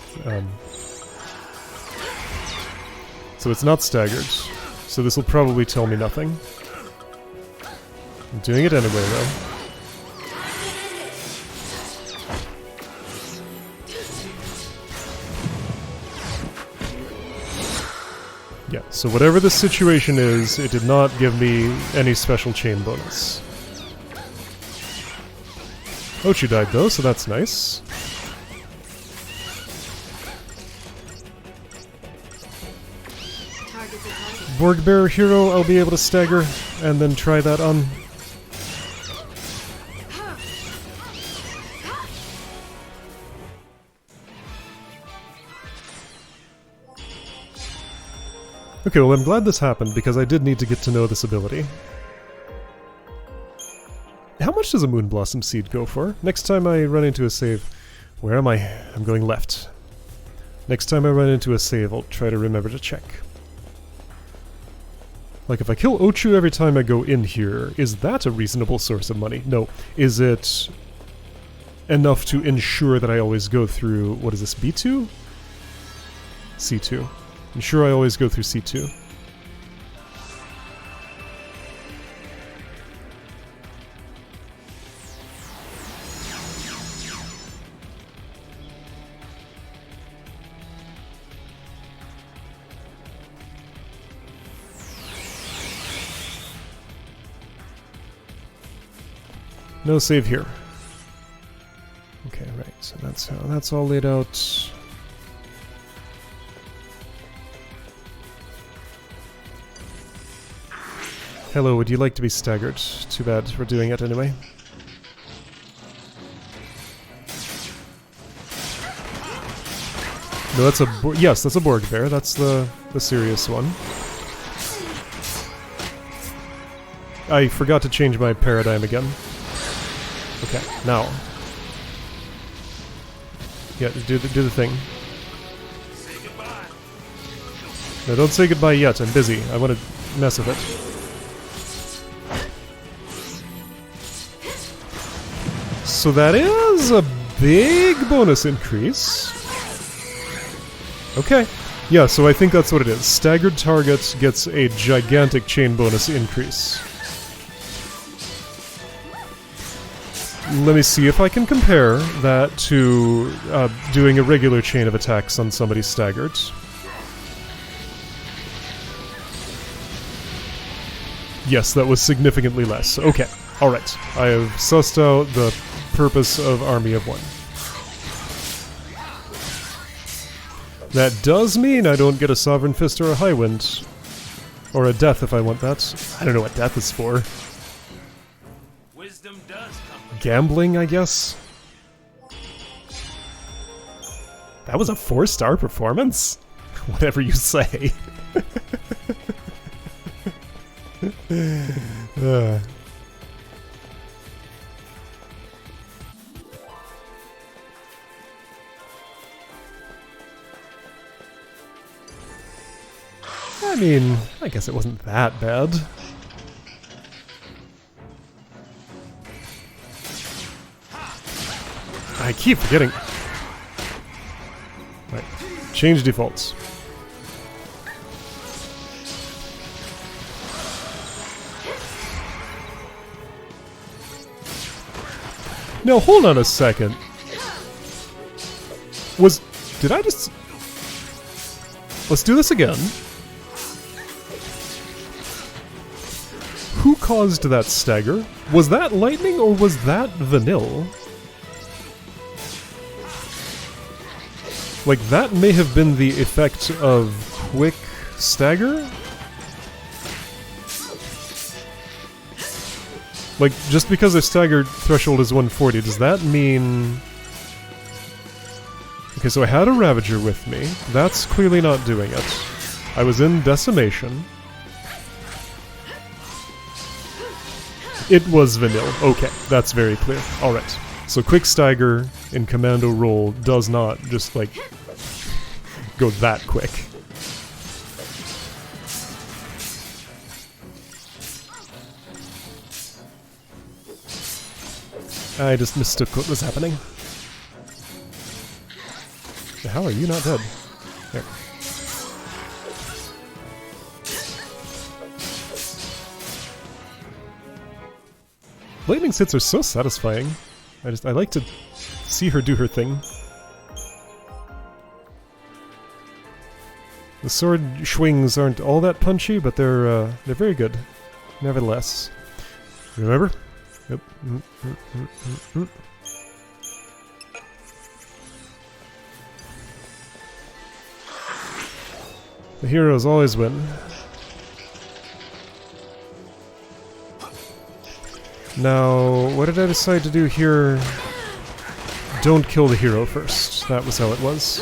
So it's not staggered. So this will probably tell me nothing. I'm doing it anyway, though. Yeah, so whatever the situation is, it did not give me any special chain bonus. Ochu died though, so that's nice.
Target's a target.
Borgbear Hero I'll be able to stagger, and then try that on. Okay, well I'm glad this happened because I did need to get to know this ability. How much does a Moon Blossom Seed go for? Next time I run into a save... Where am I? I'm going left. Next time I run into a save, I'll try to remember to check. Like, if I kill Ochu every time I go in here, is that a reasonable source of money? No. Is it enough to ensure that I always go through... What is this, B2? C2. Ensure I always go through C2. No save here. Okay, right, so that's how that's all laid out. Hello, would you like to be staggered? Too bad, we're doing it anyway. No, that's a... Yes, that's a Borg Bear. That's the serious one. I forgot to change my paradigm again. Okay, now. Yeah, do the thing.
Say goodbye.
No, don't say goodbye yet. I'm busy. I want to mess with it. So that is a big bonus increase. Okay. Yeah, so I think that's what it is. Staggered target gets a gigantic chain bonus increase. Let me see if I can compare that to doing a regular chain of attacks on somebody staggered. Yes, that was significantly less. Okay, alright. I have sussed out the purpose of Army of One. That does mean I don't get a Sovereign Fist or a High Wind. Or a Death if I want that. I don't know what Death is for.
Wisdom does come with
Gambling, I guess? That was a 4-star performance? Whatever you say. I mean, I guess it wasn't that bad. I keep forgetting. Right. Change defaults. Now, hold on a second. Did I just... Let's do this again. Who caused that stagger? Was that lightning or was that vanilla? Like, that may have been the effect of quick stagger? Like, just because a stagger threshold is 140, does that mean... Okay, so I had a Ravager with me. That's clearly not doing it. I was in Decimation. It was vanilla. Okay, that's very clear. Alright. So quick stagger in commando roll does not just, like, go that quick. I just mistook what was happening. How are you not dead? There. Lightning hits are so satisfying. I like to see her do her thing. The sword swings aren't all that punchy, but they're very good, nevertheless. Remember? Yep. The heroes always win. Now, what did I decide to do here? Don't kill the hero first. That was how it was.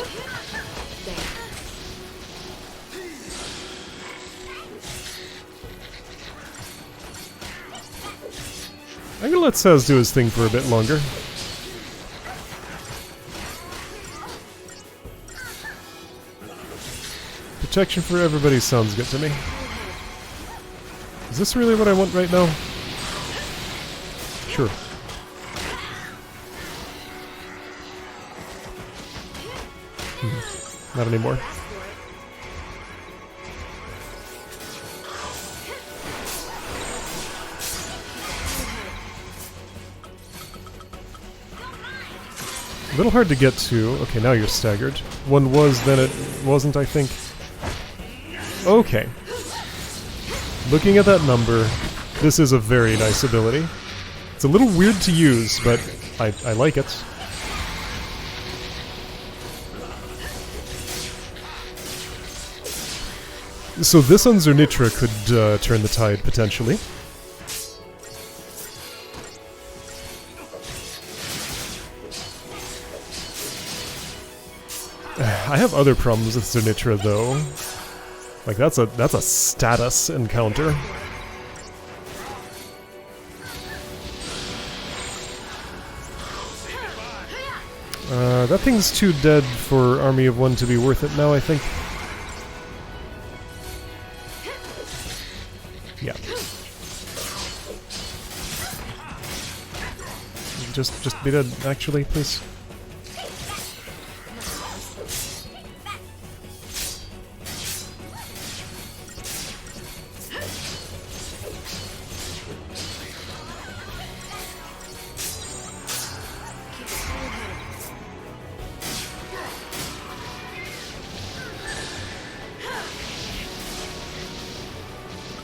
I'm gonna let Saz do his thing for a bit longer. Protection for everybody sounds good to me. Is this really what I want right now? Sure. Not anymore. A little hard to get to. Okay, now you're staggered. One was, then it wasn't, I think. Okay. Looking at that number, this is a very nice ability. It's a little weird to use, but I like it. So this on Zernitra could turn the tide, potentially. I have other problems with Zernitra, though. Like, that's a status encounter. That thing's too dead for Army of One to be worth it now, I think. Yeah. Just be dead, actually, please.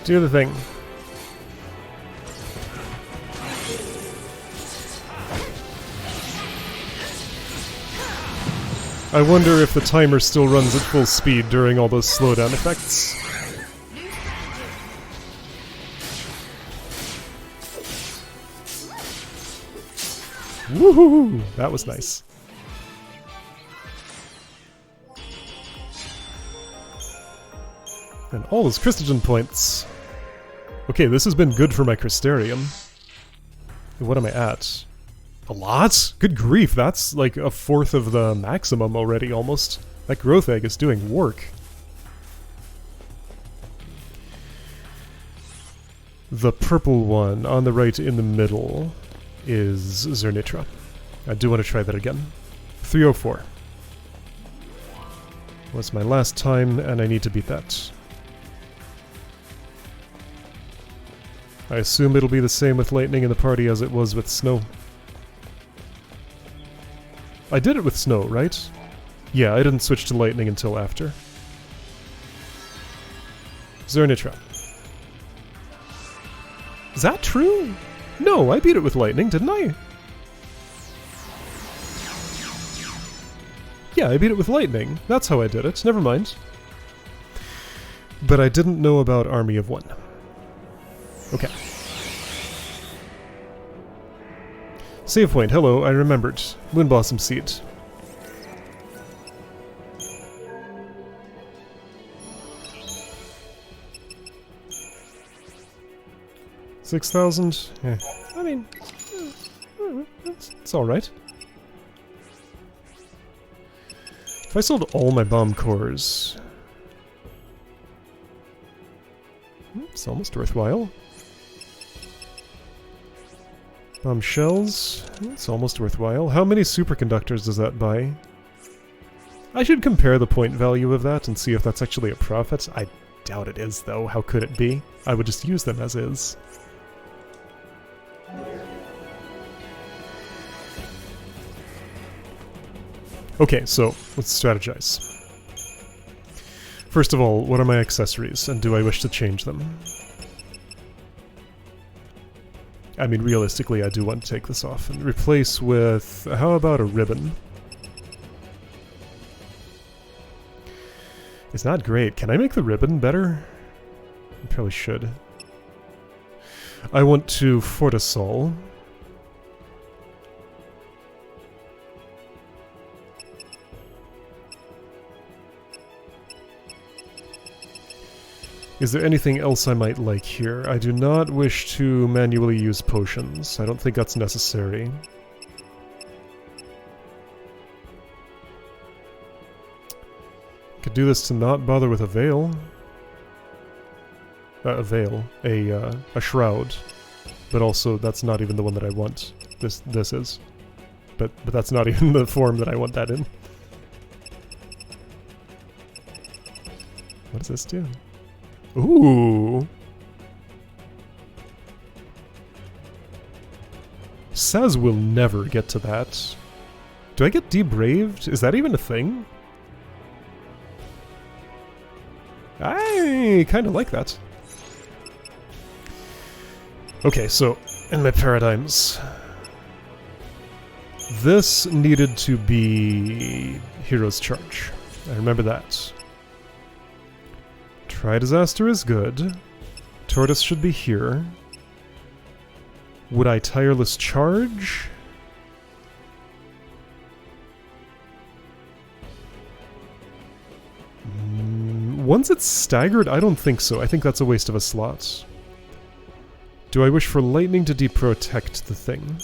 Do the thing. I wonder if the timer still runs at full speed during all those slowdown effects. Woohoo! That was nice. And all those Christogen points. Okay, this has been good for my Crystarium. What am I at? A lot? Good grief, that's like a fourth of the maximum already, almost. That growth egg is doing work. The purple one on the right in the middle is Zernitra. I do want to try that again. 304. Was my last time, and I need to beat that. I assume it'll be the same with lightning in the party as it was with snow. I did it with snow, right? Yeah, I didn't switch to lightning until after. Zernitra. Is that true? No, I beat it with lightning, didn't I? Yeah, I beat it with lightning. That's how I did it. Never mind. But I didn't know about Army of One. Okay. Save point. Hello, I remembered. Moonblossom Seed. $6,000? Yeah. I mean, it's alright. If I sold all my bomb cores... It's almost worthwhile. Bomb shells. It's almost worthwhile. How many superconductors does that buy? I should compare the point value of that and see if that's actually a profit. I doubt it is, though. How could it be? I would just use them as is. Okay, so let's strategize. First of all, what are my accessories, and do I wish to change them? I mean, realistically, I do want to take this off and replace with... how about a ribbon? It's not great. Can I make the ribbon better? I probably should. I want to Fortisol. Is there anything else I might like here? I do not wish to manually use potions. I don't think that's necessary. Could do this to not bother with a veil. A shroud. But also, that's not even the one that I want. This is. But that's not even the form that I want that in. What does this do? Ooh! Saz will never get to that. Do I get debraved? Is that even a thing? I kind of like that. Okay, so, in my paradigms... This needed to be Hero's Charge. I remember that. Tri-Disaster is good. Tortoise should be here. Would I Tireless Charge? Once it's staggered, I don't think so. I think that's a waste of a slot. Do I wish for Lightning to deprotect the thing?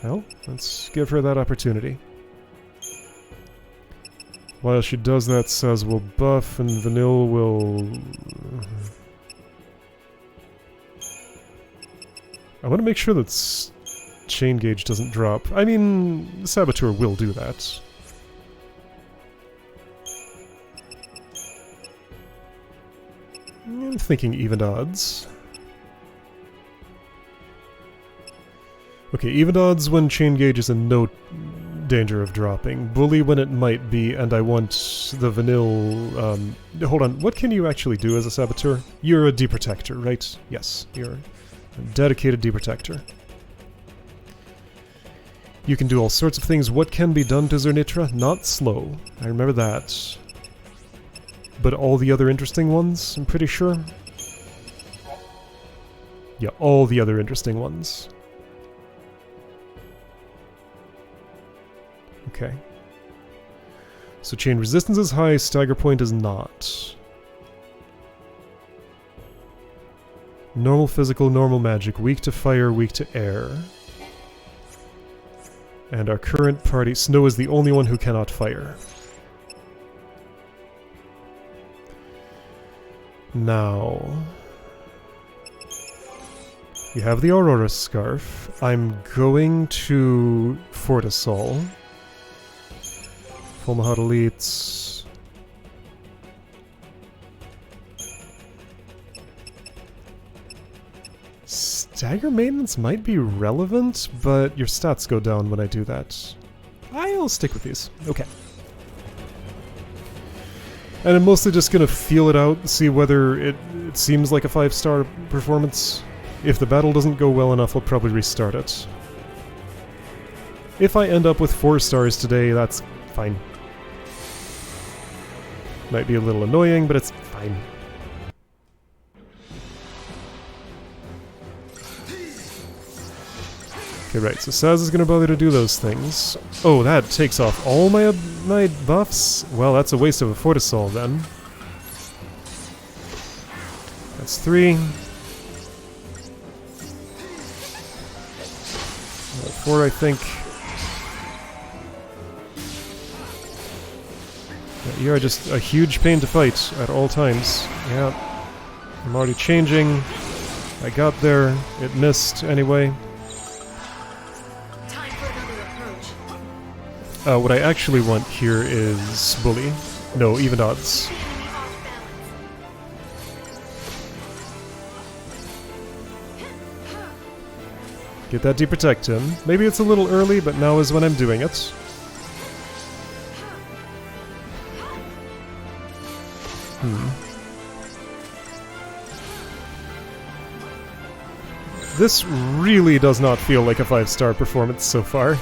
Well, let's give her that opportunity. While she does that, Saz will buff and Vanille will... I want to make sure that Chain Gauge doesn't drop. I mean, Saboteur will do that. I'm thinking even odds. Okay, even odds when Chain Gauge is in no danger of dropping. Bully when it might be, and I want the Vanille... hold on, what can you actually do as a Saboteur? You're a Deprotector, right? Yes, you're a dedicated Deprotector. You can do all sorts of things. What can be done to Zernitra? Not slow. I remember that. But all the other interesting ones, I'm pretty sure? Yeah, all the other interesting ones. Okay. So chain resistance is high, stagger point is not. Normal physical, normal magic, weak to fire, weak to air. And our current party, Snow is the only one who cannot fire. Now... you have the Aurora Scarf. I'm going to Fortisol. Full Mahad Elites. Stagger maintenance might be relevant, but your stats go down when I do that. I'll stick with these. Okay. And I'm mostly just gonna feel it out, see whether it seems like a 5-star performance. If the battle doesn't go well enough, I'll probably restart it. If I end up with 4 stars today, that's fine. Might be a little annoying, but it's fine. Okay, right, so Saz is gonna bother to do those things. Oh, that takes off all my buffs? Well, that's a waste of a Fortisol then. That's 3. 4, I think. Yeah, you are just a huge pain to fight at all times. Yeah. I'm already changing. I got there. It missed anyway.
Time for another approach.
What I actually want here is Bully. No, even odds.
Enemy off balance.
Get that Deprotect him. Maybe it's a little early, but now is when I'm doing it. This really does not feel like a 5-star performance so far.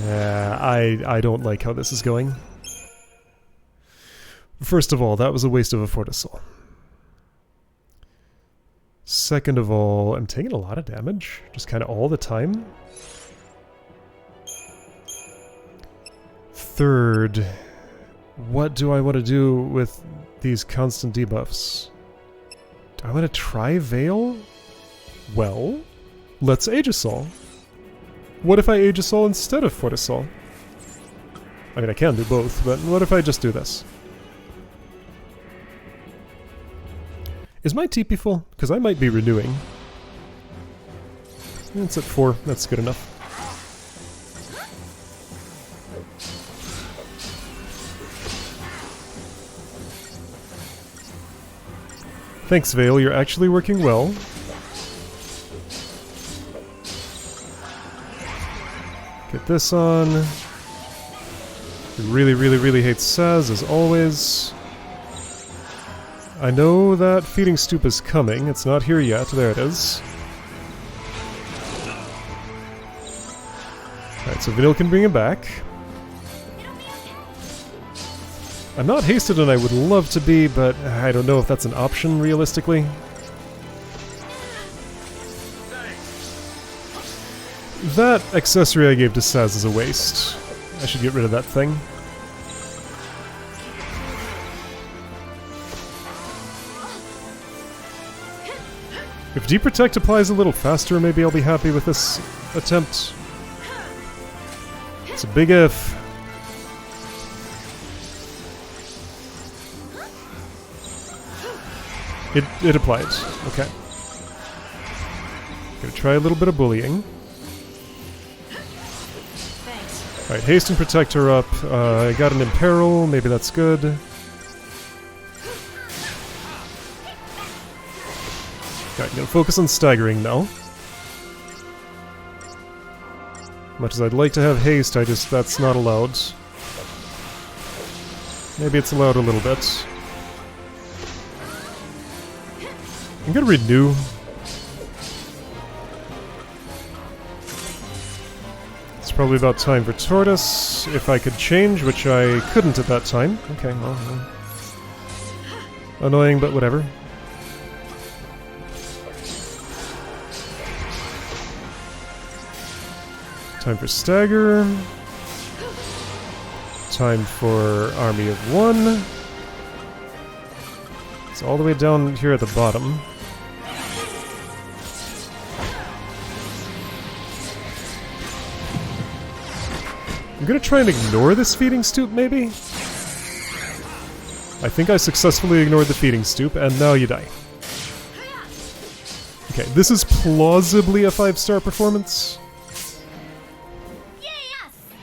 Yeah, I don't like how this is going. First of all, that was a waste of a Fortisol. Second of all, I'm taking a lot of damage, just kind of all the time. Third, What do I want to do with these constant debuffs? Do I want to try Veil? Well, let's Aegisol. What if I Aegisol instead of Fortisol? I mean, I can do both, but what if I just do this? Is my TP full? Because I might be renewing. It's at 4. That's good enough. Thanks, Vale. You're actually working well. Get this on. Really, really, really hate Saz, as always. I know that feeding stoop is coming. It's not here yet. There it is. Alright, so Vanille can bring him back. I'm not hasted and I would love to be, but I don't know if that's an option realistically. That accessory I gave to Saz is a waste. I should get rid of that thing. If Deep Protect applies a little faster, maybe I'll be happy with this attempt. It's a big if. It applied. Okay. Gonna try a little bit of bullying.
Thanks.
Alright, haste and protect her up. I got an imperil, maybe that's good. Okay, I'm gonna focus on staggering now. Much as I'd like to have haste, that's not allowed. Maybe it's allowed a little bit. I'm gonna renew. It's probably about time for Tortoise, if I could change, which I couldn't at that time. Okay, well. Annoying, but whatever. Time for Stagger. Time for Army of One. It's all the way down here at the bottom. I'm gonna try and ignore this feeding stoop, maybe? I think I successfully ignored the feeding stoop, and now you die. Okay, this is plausibly a 5-star performance.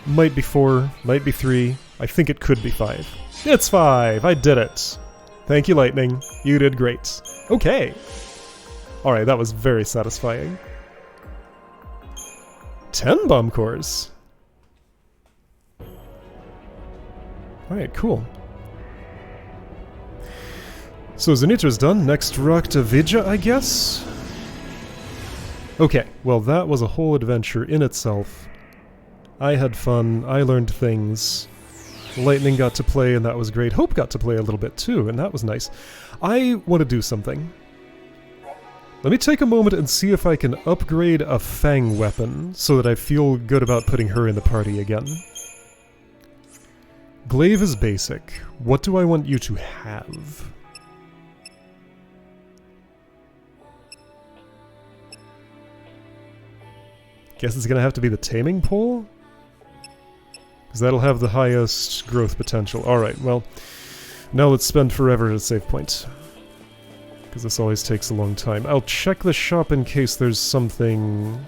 Might be 4, might be 3. I think it could be 5. It's 5! I did it! Thank you, Lightning. You did great. Okay! Alright, that was very satisfying. 10 bomb cores! Alright, cool. So Zenitra's done. Next rock to Vidya, I guess? Okay, well that was a whole adventure in itself. I had fun, I learned things. Lightning got to play and that was great. Hope got to play a little bit too, and that was nice. I want to do something. Let me take a moment and see if I can upgrade a Fang weapon so that I feel good about putting her in the party again. Glaive is basic. What do I want you to have? Guess it's gonna have to be the Taming Pole? Because that'll have the highest growth potential. Alright, well, now let's spend forever at a save point. Because this always takes a long time. I'll check the shop in case there's something...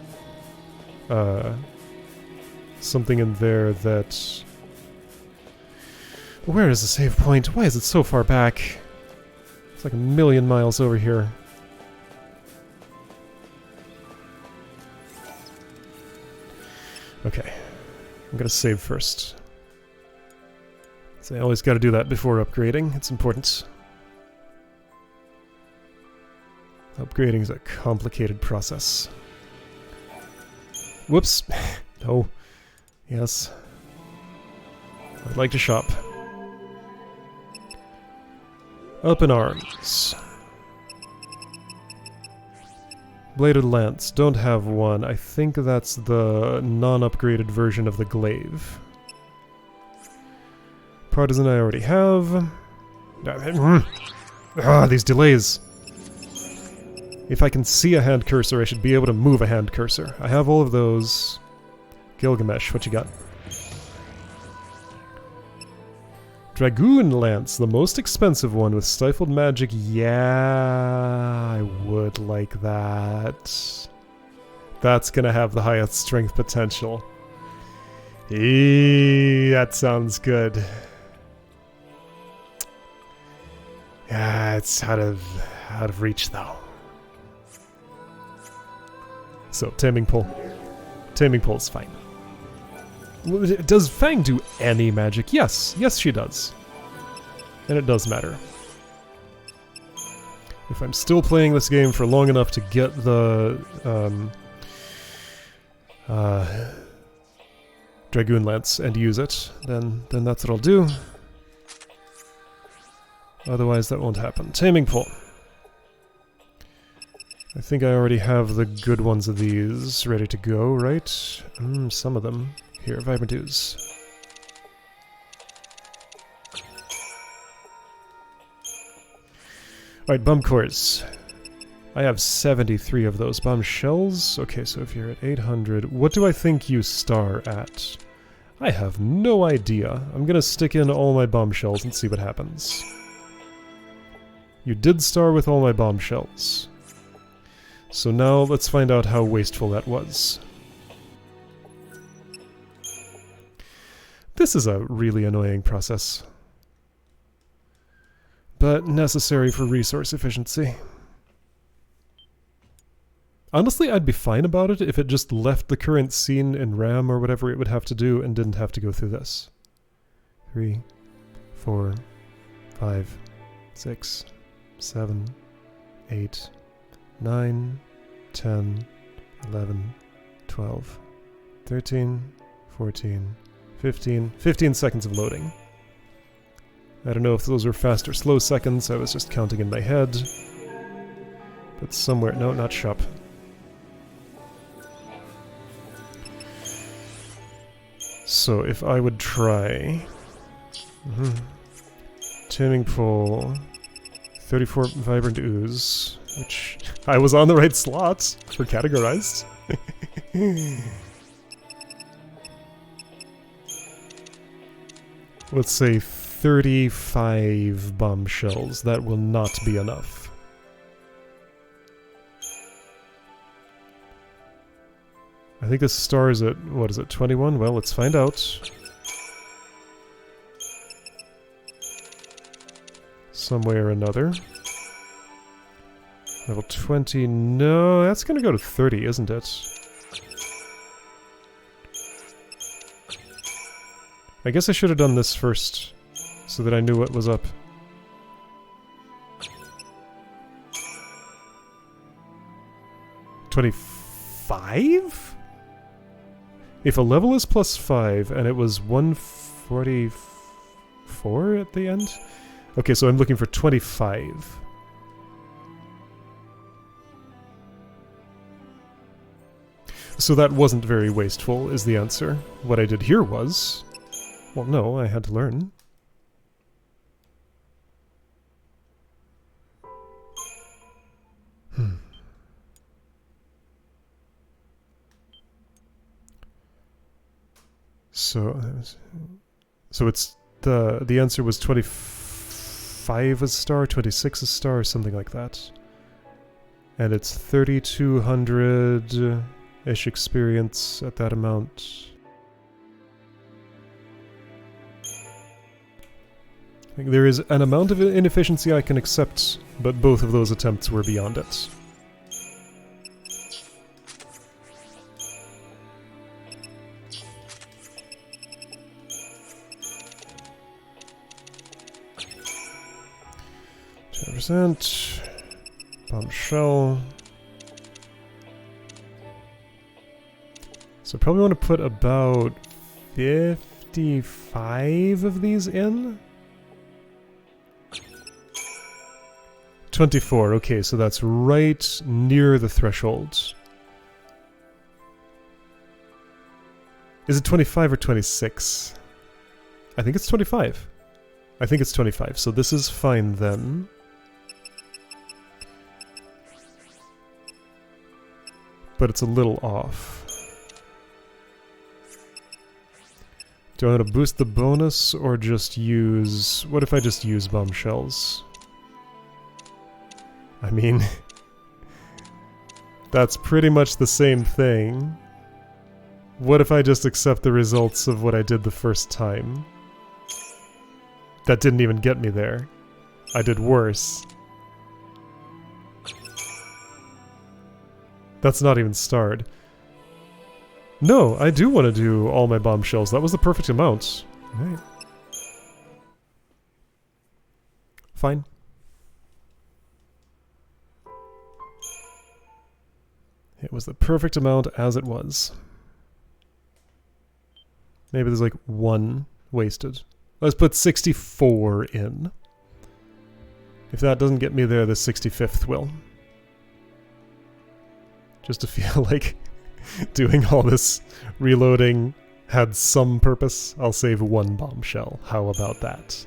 something in there that... Where is the save point? Why is it so far back? It's like a million miles over here. Okay. I'm gonna save first. So I always gotta do that before upgrading. It's important. Upgrading is a complicated process. Whoops. No. Yes. I'd like to shop. Up in arms. Bladed Lance. Don't have one. I think that's the non-upgraded version of the glaive. Partisan I already have. These delays. If I can see a hand cursor, I should be able to move a hand cursor. I have all of those. Gilgamesh, what you got? Dragoon Lance, the most expensive one with stifled magic. Yeah, I would like that. That's gonna have the highest strength potential. That sounds good. Yeah, it's out of reach though. So, Taming Pole. Taming Pole's fine. Does Fang do any magic? Yes. Yes, she does. And it does matter. If I'm still playing this game for long enough to get the Dragoon Lance and use it, then that's what I'll do. Otherwise, that won't happen. Taming Pole. I think I already have the good ones of these ready to go, right? Some of them. Here, Vibrant Ooze. Alright, Bum Cores. I have 73 of those. Bomb Shells? Okay, so if you're at 800, what do I think you star at? I have no idea. I'm gonna stick in all my bomb shells and see what happens. You did star with all my bomb shells. So now let's find out how wasteful that was. This is a really annoying process, but necessary for resource efficiency. Honestly, I'd be fine about it if it just left the current scene in RAM or whatever it would have to do and didn't have to go through this. 3, 4, 5, 6, 7, 8, 9, 10, 11, 12, 13, 14, 15 seconds of loading. I don't know if those were fast or slow seconds, I was just counting in my head. But somewhere, no, not shop. So if I would try... Taming Pole, 34 Vibrant Ooze, which I was on the right slot for categorized. Let's say 35 bomb shells. That will not be enough. I think this star is at, what is it, 21? Well, let's find out. Some way or another. Level 20, no, that's gonna go to 30, isn't it? I guess I should have done this first, so that I knew what was up. $25? If a level is +5 and it was 144 at the end? Okay, so I'm looking for 25. So that wasn't very wasteful, is the answer. What I did here was... Well, no, I had to learn. So it's the answer was 25 a star, 26 a star, or something like that. And it's 3,200-ish experience at that amount. I think there is an amount of inefficiency I can accept, but both of those attempts were beyond it. Bombshell. So probably want to put about 55 of these in. 24, okay, so that's right near the threshold. Is it 25 or 26? I think it's 25. I think it's 25, so this is fine then. But it's a little off. Do I want to boost the bonus or just use... What if I just use bombshells? I mean... that's pretty much the same thing. What if I just accept the results of what I did the first time? That didn't even get me there. I did worse. That's not even starred. No, I do want to do all my bombshells. That was the perfect amount. Right. Fine. It was the perfect amount as it was. Maybe there's like one wasted. Let's put 64 in. If that doesn't get me there, the 65th will. Just to feel like doing all this reloading had some purpose, I'll save one bombshell. How about that?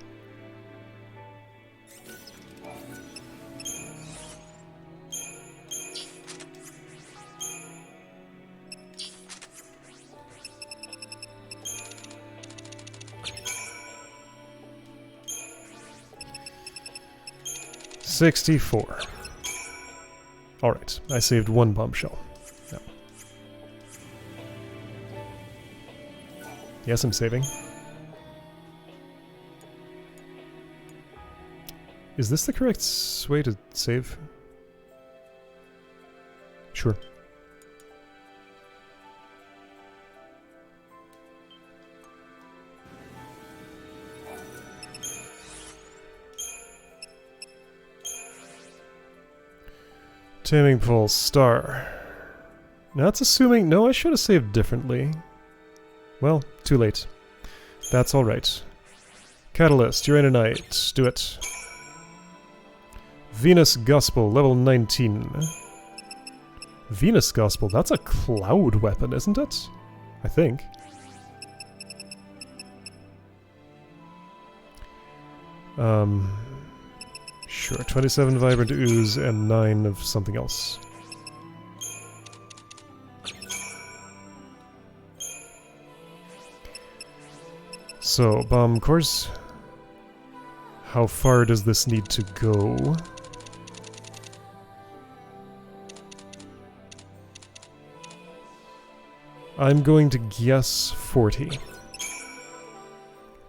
$64. Alright, I saved one bombshell. Yeah. Yes, I'm saving. Is this the correct way to save? Sure. Taming Pulse, star. Now that's assuming... No, I should have saved differently. Well, too late. That's alright. Catalyst, Uraninite, do it. Venus Gospel, level 19. Venus Gospel, that's a cloud weapon, isn't it? I think. Sure, 27 Vibrant Ooze and 9 of something else. So, bomb course. How far does this need to go? I'm going to guess 40.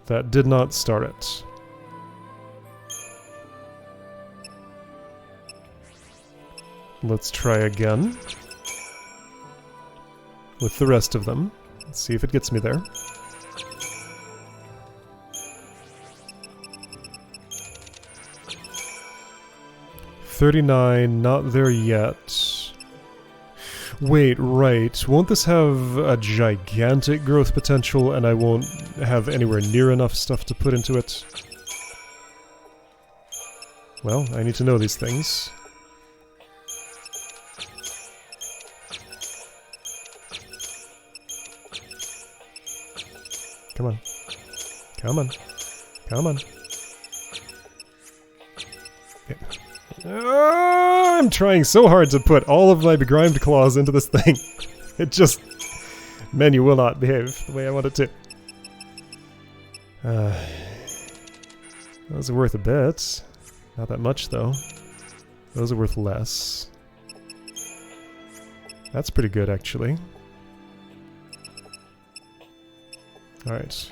That did not start it. Let's try again. With the rest of them. Let's see if it gets me there. $39, not there yet. Wait, right. Won't this have a gigantic growth potential and I won't have anywhere near enough stuff to put into it? Well, I need to know these things. Come on. Come on. Come on. Okay. I'm trying so hard to put all of my begrimed claws into this thing. It just... menu will not behave the way I want it to. Those are worth a bit. Not that much, though. Those are worth less. That's pretty good, actually. Alright.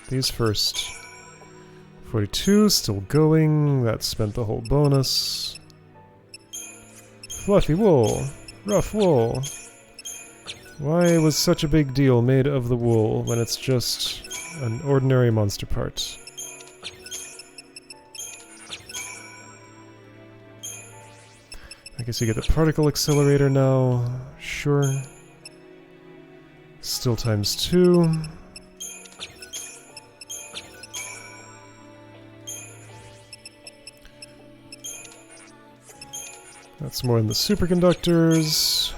These first. 42, still going. That spent the whole bonus. Fluffy wool. Rough wool. Why was such a big deal made of the wool when it's just an ordinary monster part? I guess you get the particle accelerator now. Sure. Still times 2. That's more in the superconductors.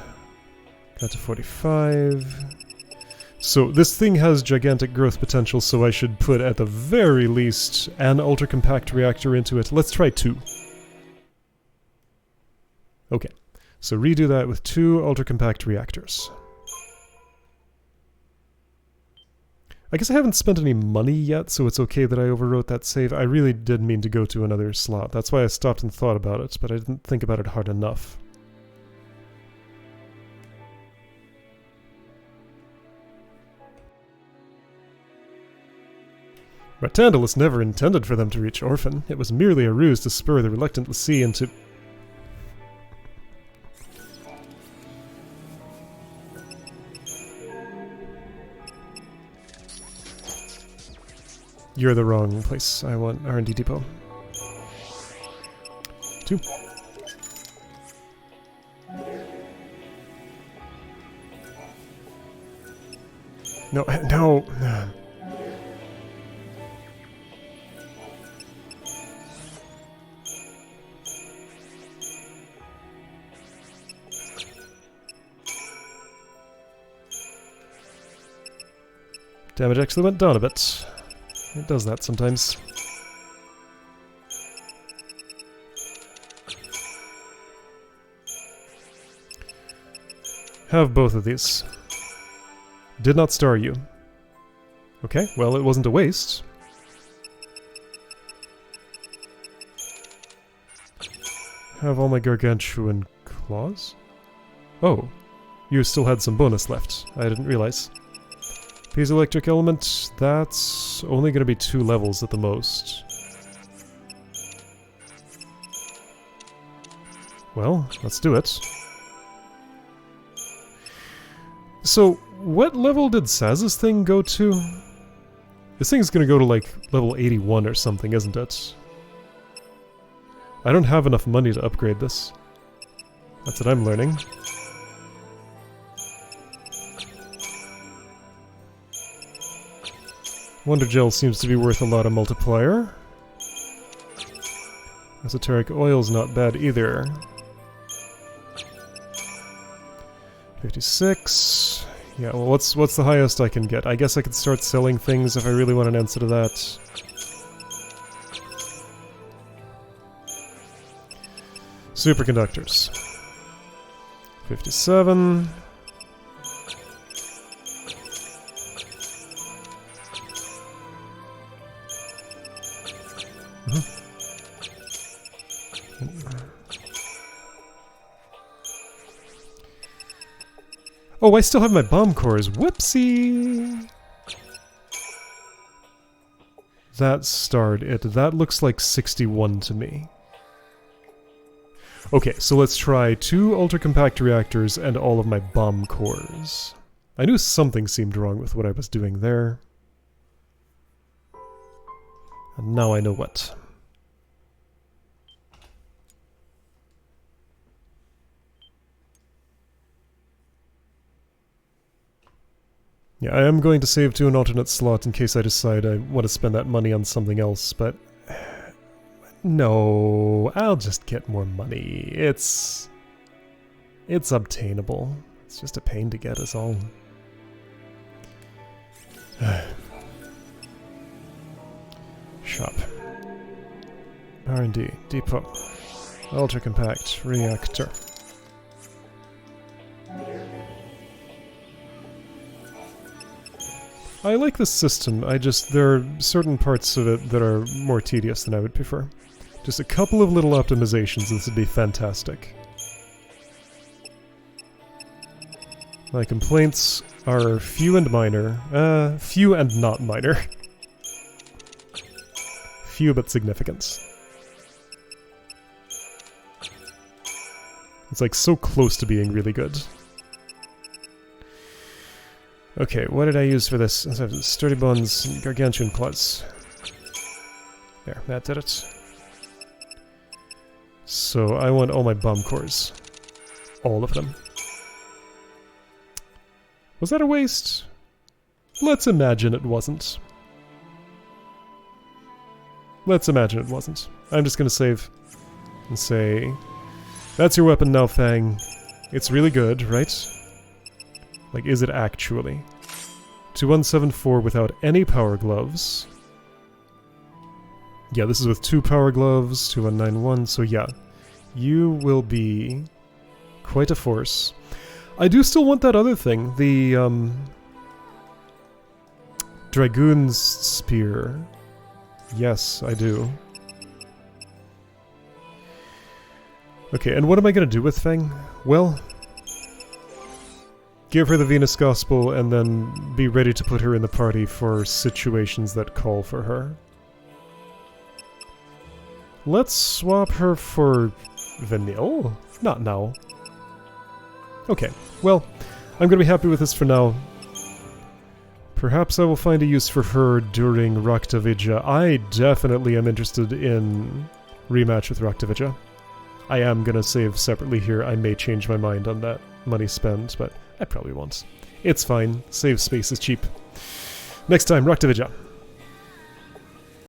Got to 45. So this thing has gigantic growth potential, so I should put at the very least an ultra-compact reactor into it. Let's try 2. Okay, so redo that with 2 ultra-compact reactors. I guess I haven't spent any money yet, so it's okay that I overwrote that save. I really did mean to go to another slot. That's why I stopped and thought about it, but I didn't think about it hard enough. Rectandulus never intended for them to reach Orphan. It was merely a ruse to spur the reluctant Lassie into... You're the wrong place. I want R&D Depot. 2. No, no! Damage actually went down a bit. It does that sometimes. Have both of these. Did not star you. Okay, well, it wasn't a waste. Have all my gargantuan claws? Oh, you still had some bonus left. I didn't realize. Piezoelectric element, that's only going to be 2 levels at the most. Well, let's do it. So, what level did Saz's thing go to? This thing's going to go to like level 81 or something, isn't it? I don't have enough money to upgrade this. That's what I'm learning. Wonder Gel seems to be worth a lot of multiplier. Esoteric Oil's not bad either. 56. Yeah, well, what's the highest I can get? I guess I could start selling things if I really want an answer to that. Superconductors. 57. Oh, I still have my bomb cores. Whoopsie! That starred it. That looks like 61 to me. Okay, so let's try 2 ultra-compact reactors and all of my bomb cores. I knew something seemed wrong with what I was doing there. And now I know what. Yeah, I am going to save to an alternate slot in case I decide I want to spend that money on something else, but... No, I'll just get more money. It's obtainable. It's just a pain to get is all. Shop. R&D. Depot. Ultra compact. Reactor. I like this system, there are certain parts of it that are more tedious than I would prefer. Just a couple of little optimizations, this would be fantastic. My complaints are few and minor. Few and not minor. Few but significant. It's like so close to being really good. Okay, what did I use for this? Sturdy bones, gargantuan claws. There, that did it. So I want all my bomb cores. All of them. Was that a waste? Let's imagine it wasn't. Let's imagine it wasn't. I'm just gonna save and say, that's your weapon now, Fang. It's really good, right? Like, is it actually? 2174 without any power gloves. Yeah, this is with 2 power gloves, 2191, so yeah. You will be quite a force. I do still want that other thing, the Dragoon's Spear. Yes, I do. Okay, and what am I going to do with Feng? Well, give her the Venus Gospel and then be ready to put her in the party for situations that call for her. Let's swap her for Vanille? Not now. Okay, well, I'm going to be happy with this for now. Perhaps I will find a use for her during Raktavidya. I definitely am interested in rematch with Raktavidya. I am going to save separately here. I may change my mind on that money spent, but I probably won't. It's fine. Save space is cheap. Next time, Raktavidya.